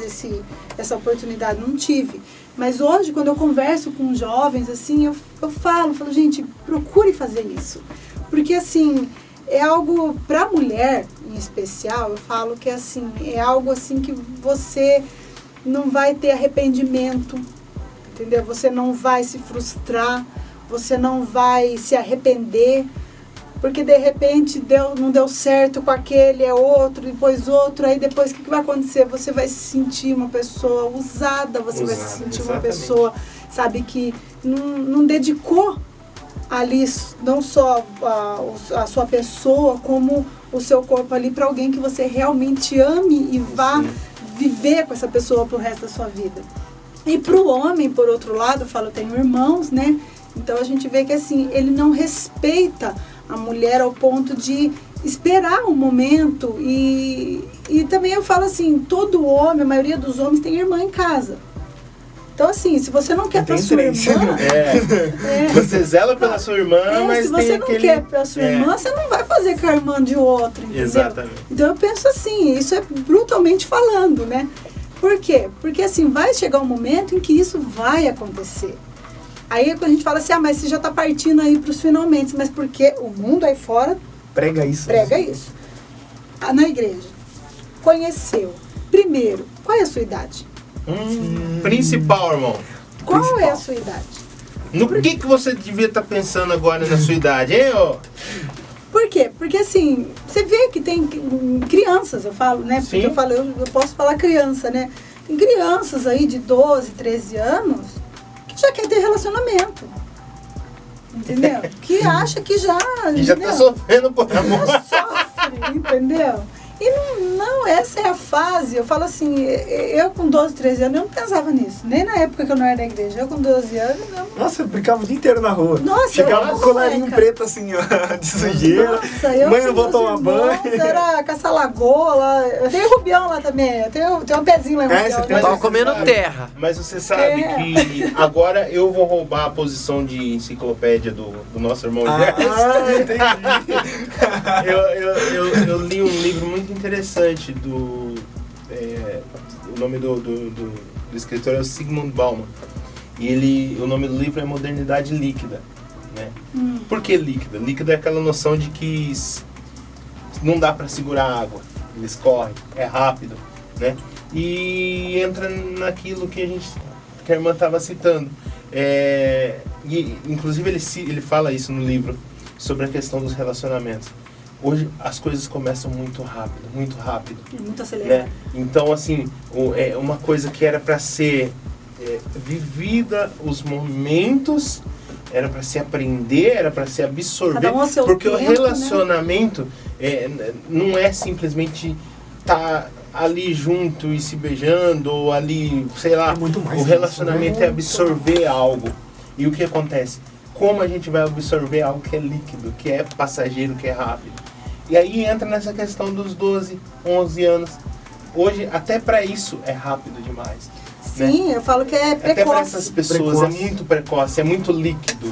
essa oportunidade, não tive. Mas hoje, quando eu converso com jovens, assim, eu falo, gente, procure fazer isso. Porque, assim, é algo, para a mulher, em especial, eu falo que, assim, é algo, assim, que você não vai ter arrependimento, entendeu? Você não vai se frustrar, você não vai se arrepender, porque de repente não deu certo com aquele, é outro, depois outro, aí depois o que vai acontecer? Você vai se sentir uma pessoa usada, vai se sentir uma pessoa, sabe, que não dedicou ali não só a sua pessoa, como o seu corpo ali para alguém que você realmente ame e vá viver com essa pessoa pro resto da sua vida. E pro homem, por outro lado, eu falo, eu tenho irmãos, né? Então a gente vê que assim, ele não respeita a mulher ao ponto de esperar um momento e também eu falo assim, todo homem, a maioria dos homens tem irmã em casa. Então assim, se você não quer pra sua irmã... Você zela pela sua irmã, mas se você não quer pra sua irmã, você não vai fazer com a irmã de outro, entendeu? Exatamente. Então eu penso assim, isso é brutalmente falando, né? Por quê? Porque assim, vai chegar um momento em que isso vai acontecer. Aí quando a gente fala assim, mas você já está partindo aí para os finalmente, mas porque o mundo aí fora prega isso. Na igreja, conheceu. Primeiro, qual é a sua idade? Principal, irmão. Qual é a sua idade? No que você devia estar pensando agora na sua idade, hein, ó? Por quê? Porque assim, você vê que tem crianças, eu falo, né? Porque eu falo, eu posso falar criança, né? Tem crianças aí de 12, 13 anos já quer ter relacionamento, entendeu? Que acha que já... E já tá sofrendo por amor. Já sofre, entendeu? E não, essa é a fase. Eu falo assim, eu com 12, 13 anos, eu não pensava nisso. Nem na época que eu não era da igreja. Eu com 12 anos... Nossa, eu brincava o dia inteiro na rua. Nossa, chegava com o colarinho preto assim, ó, de sujeira. Nossa, mãe não vou tomar banho. Era caça-lagoa lá. Eu tenho Rubião lá também. Eu tenho um pezinho lá em Rubião. Eu tava comendo terra. Mas você sabe que agora eu vou roubar a posição de enciclopédia do nosso irmão entendi. eu li um livro muito interessante o nome do escritor é o Zygmunt Bauman. E o nome do livro é Modernidade Líquida, né? Por que líquida? Líquida é aquela noção de que não dá para segurar a água, ele escorre, é rápido, né? E entra naquilo que a irmã estava citando. E, inclusive ele fala isso no livro, sobre a questão dos relacionamentos. Hoje as coisas começam muito rápido. Muito acelerado. Né? Então, assim, uma coisa que era para ser vivida, os momentos, era para se aprender, era para se absorver. Porque o relacionamento não é simplesmente estar ali junto e se beijando, ou ali, sei lá. O relacionamento é absorver algo. E o que acontece? Como a gente vai absorver algo que é líquido, que é passageiro, que é rápido? E aí entra nessa questão dos 12, 11 anos. Hoje, até para isso, é rápido demais. Sim, né? Eu falo que é precoce. Até para essas pessoas é muito precoce, é muito líquido.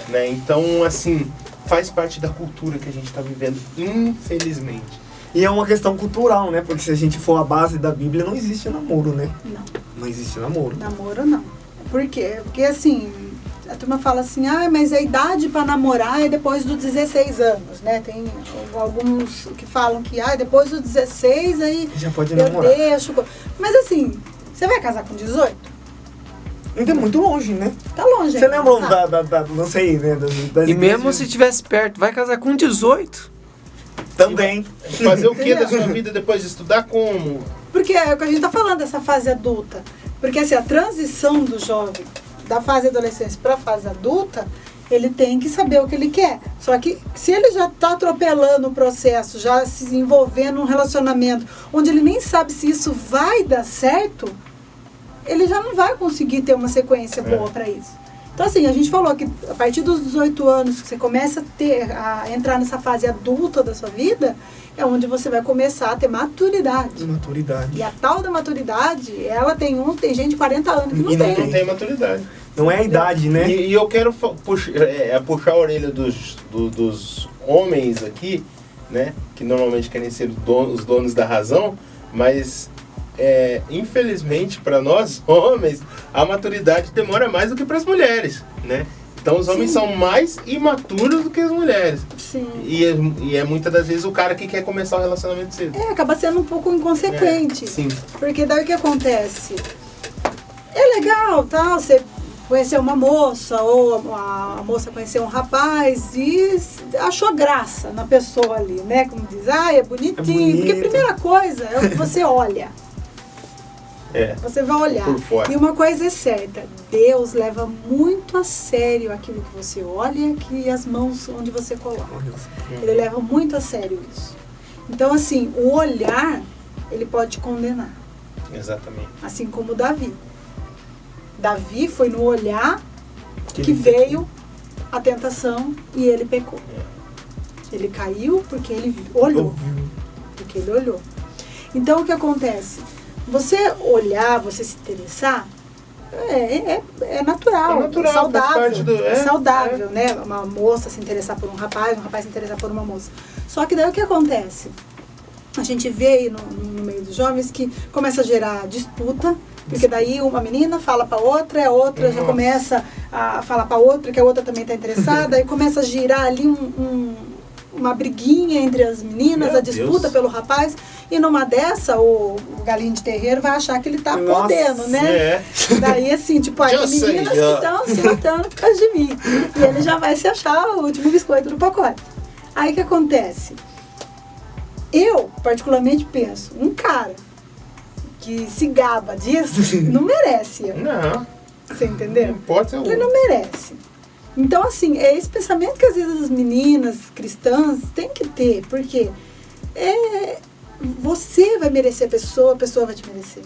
Né? Então, assim, faz parte da cultura que a gente está vivendo, infelizmente. E é uma questão cultural, né? Porque se a gente for à base da Bíblia, não existe namoro, né? Não. Não existe namoro. Namoro não. Por quê? Porque assim, a turma fala assim, mas a idade para namorar é depois dos 16 anos, né? Tem alguns que falam que depois dos 16 aí Já pode eu namorar. deixo. Mas assim, você vai casar com 18? Ainda é muito longe, né? Tá longe. Você ainda, lembra tá? não sei, né? Das E mesmo igrejas? se tivesse perto, vai casar com 18? Também. Fazer o que da sua vida depois de estudar? Como? Porque é o que a gente tá falando dessa fase adulta. Porque assim, a transição do jovem da fase adolescência para a fase adulta, ele tem que saber o que ele quer. Só que se ele já está atropelando o processo, já se envolvendo num relacionamento onde ele nem sabe se isso vai dar certo, ele já não vai conseguir ter uma sequência boa para isso. Então assim, a gente falou que a partir dos 18 anos que você começa a entrar nessa fase adulta da sua vida, é onde você vai começar a ter maturidade. Maturidade. E a tal da maturidade, ela tem gente de 40 anos que não E não tem. Não tem maturidade. Não é a idade, né? E eu quero puxar a orelha dos homens aqui, né? Que normalmente querem ser os donos da razão, mas infelizmente para nós homens a maturidade demora mais do que para as mulheres, né? Então os homens Sim. são mais imaturos do que as mulheres. Sim. E é muitas das vezes o cara que quer começar o relacionamento cedo. Acaba sendo um pouco inconsequente. Sim. Porque daí o que acontece? É legal, tal, você conhecer uma moça, ou a moça conhecer um rapaz e achou graça na pessoa ali, né? Como diz, é bonitinho. bonito. Porque a primeira coisa é o que você olha. É. Você vai olhar. Por fora. E uma coisa é certa, Deus leva muito a sério aquilo que você olha e as mãos onde você coloca. Ele leva muito a sério isso. Então, assim, o olhar, ele pode te condenar. Exatamente. Assim como Davi. Davi foi no olhar que ele veio a tentação e ele pecou. Ele caiu porque ele olhou. Porque ele olhou. Então, o que acontece? Você olhar, você se interessar, é natural, É natural, saudável. faz parte do- É saudável, né? Uma moça se interessar por um rapaz se interessar por uma moça. Só que daí o que acontece? A gente vê aí no meio dos jovens que começa a gerar disputa, porque daí uma menina fala pra outra, a outra já Nossa. começa a falar pra outra, que a outra também tá interessada, aí começa a girar ali uma briguinha entre as meninas, Meu a disputa Deus. pelo rapaz, e numa dessa o galinho de terreiro vai achar que ele tá Nossa, podendo, né? É. Daí assim, tipo, Já tem sei, meninas já. que estão se matando por causa de mim. E ele já vai se achar o último biscoito do pacote. Aí o que acontece? Eu, particularmente, penso, um cara que se gaba disso, não merece. Não. Você Não entendeu? importa. Ele não merece. Então, assim, é esse pensamento que às vezes as meninas cristãs têm que ter, porque você vai merecer a pessoa vai te merecer.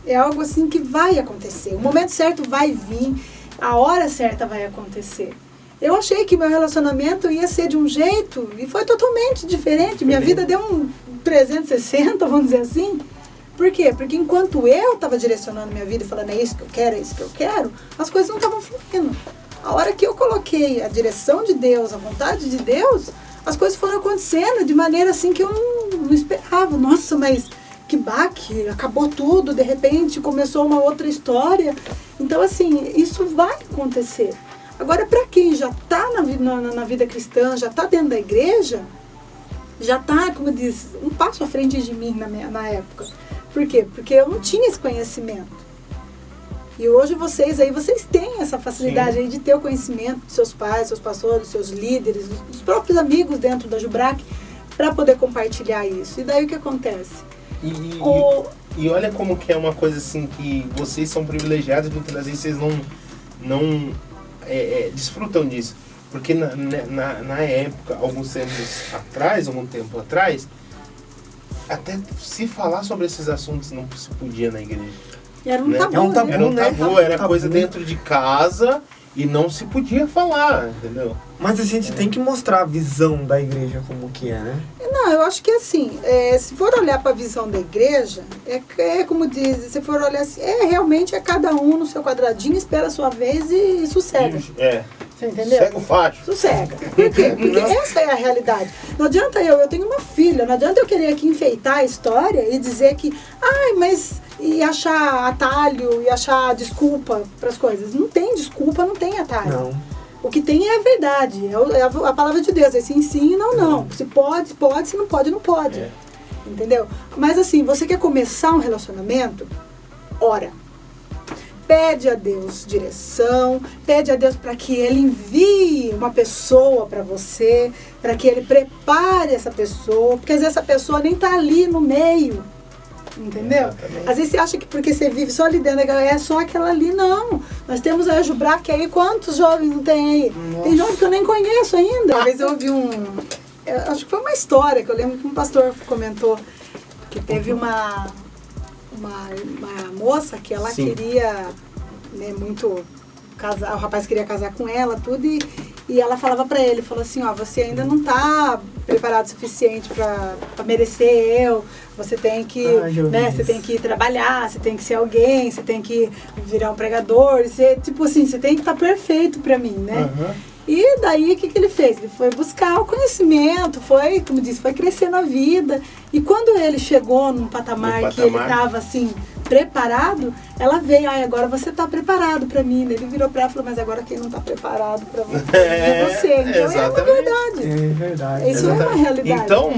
É algo assim que vai acontecer. O momento certo vai vir, a hora certa vai acontecer. Eu achei que meu relacionamento ia ser de um jeito e foi totalmente diferente. Minha vida deu um 360, vamos dizer assim. Por quê? Porque enquanto eu estava direcionando minha vida e falando é isso que eu quero, é isso que eu quero, as coisas não estavam fluindo. A hora que eu coloquei a direção de Deus, a vontade de Deus, as coisas foram acontecendo de maneira assim que eu não esperava. Nossa, mas que baque, acabou tudo, de repente começou uma outra história. Então, assim, isso vai acontecer. Agora, para quem já está na vida cristã, já está dentro da igreja, já está, como diz, um passo à frente de mim na época. Por quê? Porque eu não tinha esse conhecimento. E hoje vocês têm essa facilidade aí de ter o conhecimento dos seus pais, seus pastores, dos seus líderes, dos próprios amigos dentro da Jubrac, para poder compartilhar isso. E daí o que acontece? E olha como que é uma coisa assim que vocês são privilegiados, muitas das vezes vocês não desfrutam disso. Porque na época, algum tempo atrás, até se falar sobre esses assuntos não se podia na igreja. Era um Né? tabu, É um tabu, né? Era um tabu, era Tabu. coisa dentro de casa e não se podia falar, entendeu? Mas a gente tem que mostrar a visão da igreja como que é, né? Não, eu acho que assim, se for olhar para a visão da igreja, é como diz, se for olhar assim, realmente é cada um no seu quadradinho, espera a sua vez e sossega. Você entendeu? Cega o facho. Sossega. Por quê? Porque essa é a realidade. Não adianta eu tenho uma filha, não adianta eu querer aqui enfeitar a história e dizer que, mas e achar atalho e achar desculpa para as coisas. Não tem desculpa, não tem atalho. Não. O que tem é a verdade, é a palavra de Deus, é sim, não. Se pode, pode, se não pode, não pode. É. Entendeu? Mas assim, você quer começar um relacionamento? Ora. Pede a Deus direção, pede a Deus para que Ele envie uma pessoa para você, para que Ele prepare essa pessoa, porque às vezes essa pessoa nem tá ali no meio, entendeu? Exatamente. Às vezes você acha que porque você vive só ali dentro, é só aquela ali, não. Nós temos a Jubrac aí, quantos jovens não tem aí? Nossa. Tem jovens que eu nem conheço ainda. Uma vez eu ouvi eu acho que foi uma história que eu lembro que um pastor comentou, que teve uma moça que ela Sim. queria, né, muito casar, o rapaz queria casar com ela, tudo, e ela falava pra ele, falou assim, ó, você ainda não tá preparado o suficiente pra merecer eu, você tem que, né, você tem que trabalhar, você tem que ser alguém, você tem que virar um pregador, você, tipo assim, você tem que estar perfeito pra mim, né? Uhum. E daí, o que ele fez? Ele foi buscar o conhecimento, foi, como disse, foi crescer na vida. E quando ele chegou num patamar que ele estava, assim, preparado, ela veio, agora você está preparado para mim. Ele virou para ela e falou, mas agora quem não está preparado para você é você. Então exatamente. é uma verdade. É verdade. Isso é uma realidade. Então,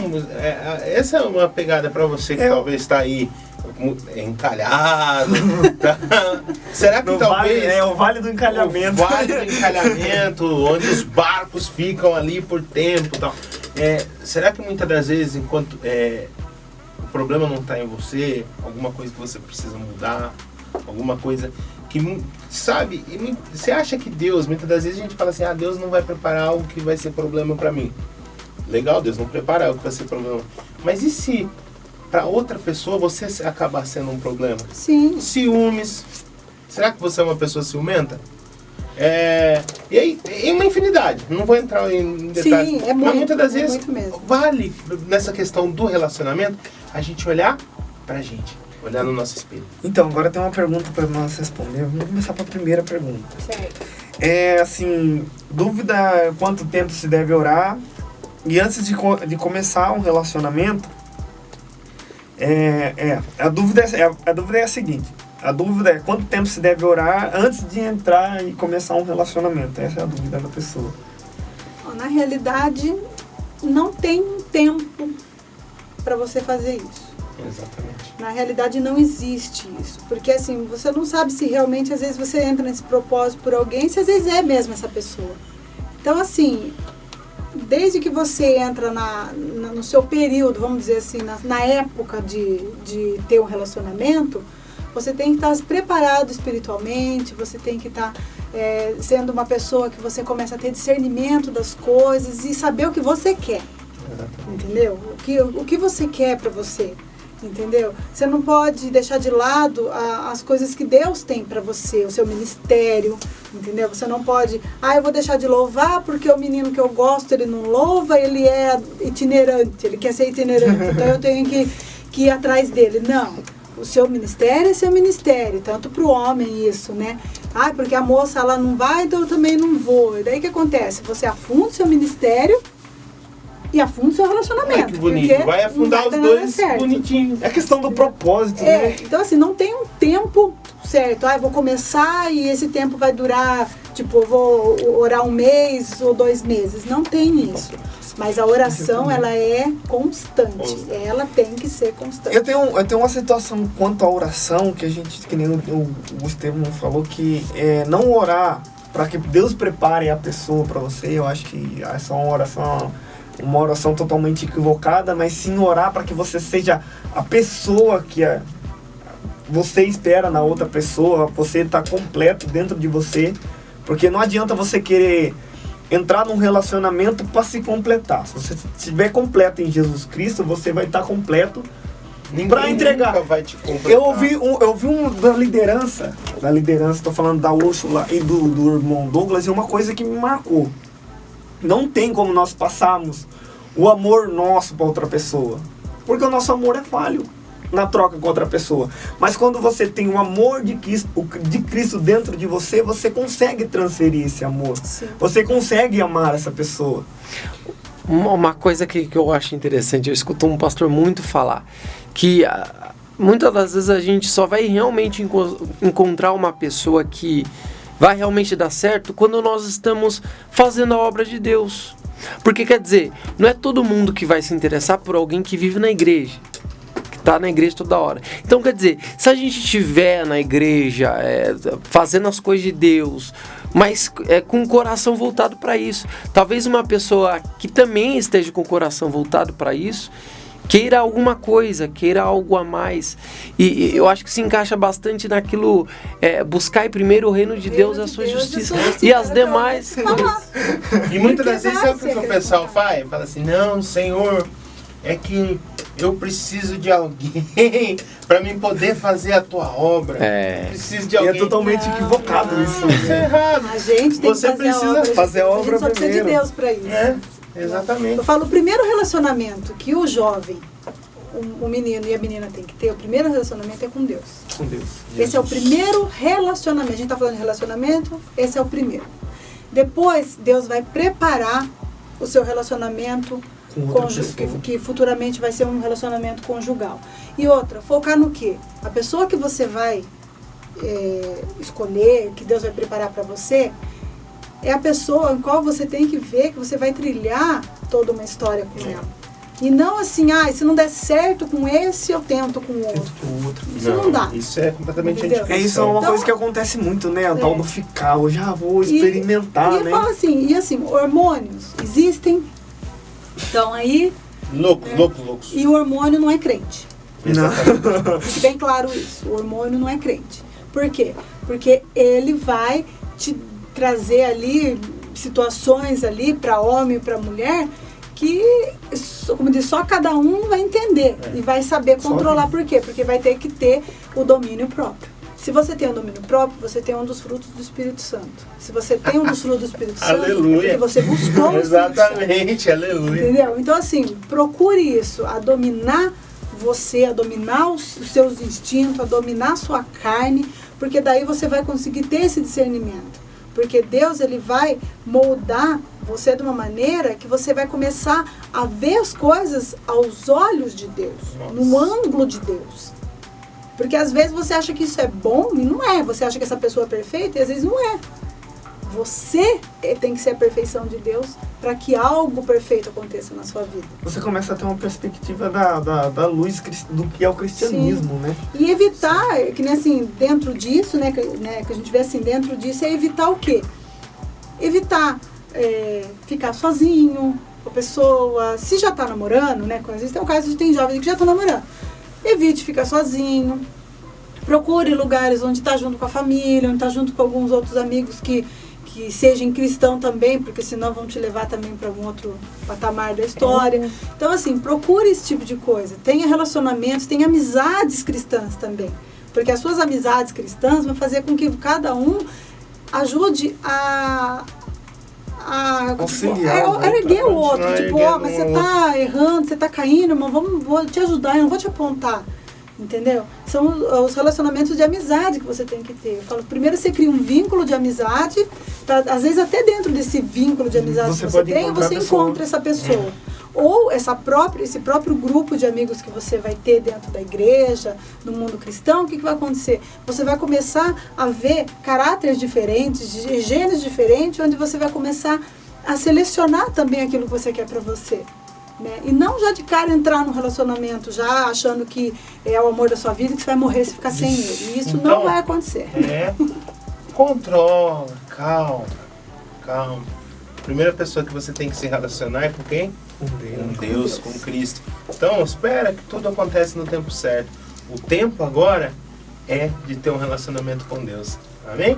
essa é uma pegada para você que talvez está aí encalhado. Tá? Será que talvez... É o Vale do Encalhamento. O Vale do Encalhamento, onde os barcos ficam ali por tempo e tal. Será que muitas das vezes, enquanto o problema não está em você, alguma coisa que você precisa mudar, alguma coisa que, sabe, você acha que Deus, muitas das vezes a gente fala assim, Deus não vai preparar algo que vai ser problema para mim. Legal, Deus não prepara algo que vai ser problema. Mas e se para outra pessoa você acabar sendo um problema? Sim. Ciúmes. Será que você é uma pessoa ciumenta? E aí, é uma infinidade. Não vou entrar em detalhes. Sim, mas muitas das vezes muito mesmo. vale, nessa questão do relacionamento, a gente olhar pra gente. Olhar no nosso espelho. Então, agora tem uma pergunta para nós responder. Vamos começar para a primeira pergunta. Certo. Assim, dúvida quanto tempo se deve orar. E antes de começar um relacionamento, a dúvida é a seguinte. A dúvida é quanto tempo se deve orar antes de entrar e começar um relacionamento. Essa é a dúvida da pessoa. Na realidade, não tem um tempo para você fazer isso. Exatamente. Na realidade não existe isso, porque assim, você não sabe se realmente, às vezes você entra nesse propósito por alguém, se às vezes é mesmo essa pessoa. Então assim, desde que você entra no seu período, vamos dizer assim, na época de ter um relacionamento, você tem que estar preparado espiritualmente, você tem que estar sendo uma pessoa que você começa a ter discernimento das coisas e saber o que você quer, entendeu? O que você quer para você. Entendeu? Você não pode deixar de lado as coisas que Deus tem para você, o seu ministério, entendeu? Você não pode, eu vou deixar de louvar porque o menino que eu gosto, ele não louva, ele é itinerante, ele quer ser itinerante, então eu tenho que ir atrás dele. Não, o seu ministério é seu ministério, tanto para o homem isso, né? Porque a moça, ela não vai, então eu também não vou. E daí o que acontece? Você afunda o seu ministério e afunda o seu relacionamento. Que bonito, vai afundar os dois bonitinhos. É questão do propósito, né? Então assim, não tem um tempo certo. Eu vou começar e esse tempo vai durar, tipo, eu vou orar 1 mês ou 2 meses. Não tem isso. Mas a oração, ela é constante. Ela tem que ser constante. Eu tenho uma situação quanto à oração, que a gente, que nem o Estevam falou, que não orar para que Deus prepare a pessoa para você. Eu acho que essa é uma oração totalmente equivocada, mas sim orar para que você seja a pessoa que você espera na outra pessoa, você está completo dentro de você, porque não adianta você querer entrar num relacionamento para se completar. Se você estiver completo em Jesus Cristo, você vai estar completo para entregar. Nunca vai te completar. Eu ouvi da liderança, estou falando da Úrsula e do irmão Douglas, e uma coisa que me marcou. Não tem como nós passarmos o amor nosso para outra pessoa, porque o nosso amor é falho na troca com outra pessoa. Mas quando você tem o amor de Cristo dentro de você, você consegue transferir esse amor. Sim. Você consegue amar essa pessoa. Uma coisa que eu acho interessante, eu escuto um pastor muito falar, que muitas das vezes a gente só vai realmente encontrar uma pessoa que vai realmente dar certo quando nós estamos fazendo a obra de Deus. Porque quer dizer, não é todo mundo que vai se interessar por alguém que vive na igreja, que está na igreja toda hora. Então quer dizer, se a gente estiver na igreja, fazendo as coisas de Deus, mas com o coração voltado para isso, talvez uma pessoa que também esteja com o coração voltado para isso, queira alguma coisa, queira algo a mais. E eu acho que se encaixa bastante naquilo, buscar primeiro o reino de Deus e a sua justiça. E as demais... E muitas das vezes sabe o que o pessoal faz? Fala assim, não, Senhor, é que eu preciso de alguém para mim poder fazer a tua obra. Preciso de alguém. E é totalmente equivocado isso. Isso é errado. A gente tem Você que precisa fazer a obra a gente só precisa de primeiro. Deus para isso. Exatamente. Eu falo, o primeiro relacionamento que o jovem, o menino e a menina tem que ter, o primeiro relacionamento é com Deus. Com Deus. Esse é o primeiro relacionamento. A gente está falando de relacionamento, esse é o primeiro. Depois, Deus vai preparar o seu relacionamento que futuramente vai ser um relacionamento conjugal. E outra, focar no quê? A pessoa que você vai escolher, que Deus vai preparar para você, é a pessoa em qual você tem que ver que você vai trilhar toda uma história com ela. E não assim, se não der certo com esse, eu tento com o outro. Isso não dá. Isso é completamente Entendeu? anticristão. Isso é uma Então, coisa que acontece muito, né? O tal do ficar, eu já vou experimentar, e né? fala assim, hormônios existem, então aí... Loucos. E o hormônio não é crente. Exatamente. Fique bem claro isso, o hormônio não é crente. Por quê? Porque ele vai te trazer ali situações ali para homem e para mulher que, como diz, só cada um vai entender e vai saber controlar. Por quê? Porque vai ter que ter o domínio próprio. Se você tem um domínio próprio, você tem um dos frutos do Espírito Santo. Se você tem um dos frutos do Espírito Santo, Aleluia. é porque você buscou o Espírito Santo. Exatamente, aleluia. Entendeu? Então, assim, procure isso, a dominar você, a dominar os seus instintos, a dominar a sua carne, porque daí você vai conseguir ter esse discernimento. Porque Deus, ele vai moldar você de uma maneira que você vai começar a ver as coisas aos olhos de Deus, no ângulo de Deus. Porque às vezes você acha que isso é bom e não é. Você acha que essa pessoa é perfeita e às vezes não é. Você tem que ser a perfeição de Deus para que algo perfeito aconteça na sua vida. Você começa a ter uma perspectiva da luz do que é o cristianismo, Sim. né? E evitar, que nem assim, dentro disso, né, que a gente vê assim, dentro disso, é evitar o quê? Evitar ficar sozinho com a pessoa. Se já está namorando, né, às vezes tem um caso de tem jovens que já estão namorando. Evite ficar sozinho. Procure lugares onde está junto com a família, onde está junto com alguns outros amigos que sejam cristãos também, porque senão vão te levar também para algum outro patamar da história. Então, assim, procure esse tipo de coisa. Tenha relacionamentos, tenha amizades cristãs também. Porque as suas amizades cristãs vão fazer com que cada um ajude a conciliar, né? erguer o outro. Tipo, erguendo mas você o tá errando, você tá caindo, mas vou te ajudar, eu não vou te apontar. Entendeu? São os relacionamentos de amizade que você tem que ter. Eu falo, primeiro você cria um vínculo de amizade, às vezes até dentro desse vínculo de amizade que você tem, você encontra essa pessoa. Ou esse próprio grupo de amigos que você vai ter dentro da igreja, no mundo cristão, o que vai acontecer? Você vai começar a ver caráteres diferentes, gêneros diferentes, onde você vai começar a selecionar também aquilo que você quer para você. Né? E não já de cara entrar num relacionamento já achando que é o amor da sua vida e que você vai morrer se ficar sem ele. E isso Então, não vai acontecer. Controla, calma. A primeira pessoa que você tem que se relacionar é com quem? Com Deus, com Cristo. Então espera que tudo acontece no tempo certo. O tempo agora é de ter um relacionamento com Deus. Amém?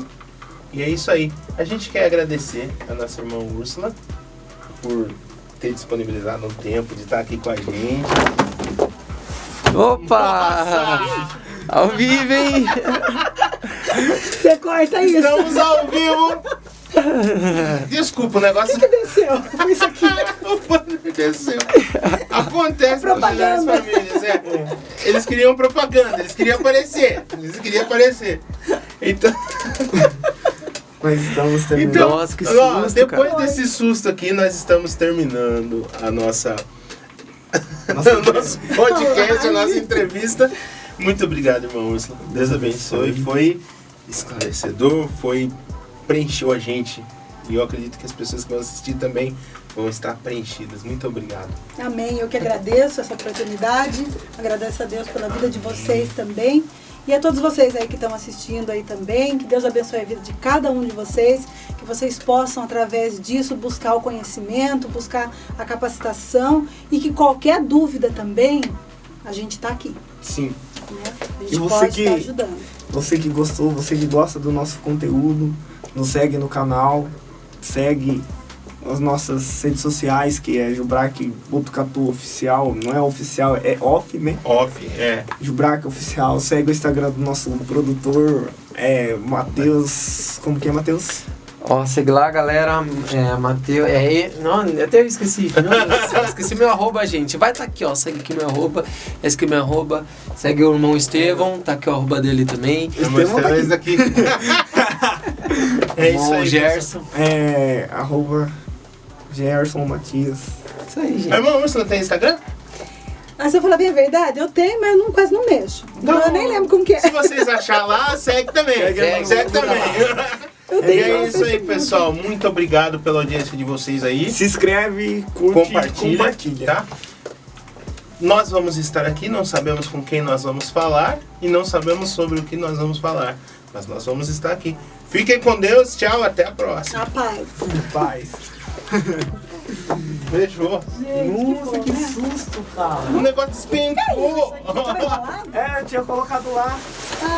E é isso aí. A gente quer agradecer a nossa irmã Úrsula por ter disponibilizado um tempo de estar aqui com a gente. Opa! Nossa! Ao vivo, hein? Você corta isso. Estamos ao vivo! Desculpa, o negócio... O que desceu? Foi isso aqui. Desceu. Acontece nas melhores Propaganda. famílias. Eles queriam propaganda, eles queriam aparecer. Então... Mas estamos terminando. Então, Nossa, que susto, depois cara. desse susto aqui, nós estamos terminando a nosso podcast, a nossa entrevista. Muito obrigado, irmão Úrsula. Deus abençoe. Foi esclarecedor, preencheu a gente. E eu acredito que as pessoas que vão assistir também vão estar preenchidas. Muito obrigado. Amém. Eu que agradeço essa oportunidade. Agradeço a Deus pela vida de vocês também. E a todos vocês aí que estão assistindo aí também. Que Deus abençoe a vida de cada um de vocês. Que vocês possam, através disso, buscar o conhecimento, buscar a capacitação. E que qualquer dúvida também, a gente está aqui. Sim. Né? A E gente você pode que- estar ajudando. Você que gostou, você que gosta do nosso conteúdo, nos segue no canal, segue as nossas redes sociais, que é Jubraque Botucatu Oficial, não é oficial, é off, né? Off, Jubraque Oficial, segue o Instagram do nosso produtor, Matheus, como que é, Matheus? Ó, segue lá, galera. Matheus. Não, até eu esqueci. Meu Deus do céu, esqueci meu arroba, gente. Vai tá aqui, ó. Segue aqui meu arroba. Esse aqui é meu arroba. Segue o irmão Estevão. Tá aqui o arroba dele também. Eu mostrei isso aqui. É isso Irmão aí. Gerson. Arroba Gerson Matias. Isso aí, gente. Pessoal. Irmão Úrsula tem Instagram? Ah, se eu falar bem a verdade, eu tenho, mas eu quase não mexo. Então eu nem lembro como que é. Se vocês acharem lá, segue também. Segue também. Eu E tenho é no isso aí, Facebook. pessoal. Muito obrigado pela audiência de vocês aí. Se inscreve, curte, compartilha. Tá? Nós vamos estar aqui, não sabemos com quem nós vamos falar e não sabemos sobre o que nós vamos falar, mas nós vamos estar aqui. Fiquem com Deus, tchau, até a próxima. Rapaz. Paz. Beijou. Nossa, que susto, cara. O negócio despencou. Tá enrolado? Eu tinha colocado lá.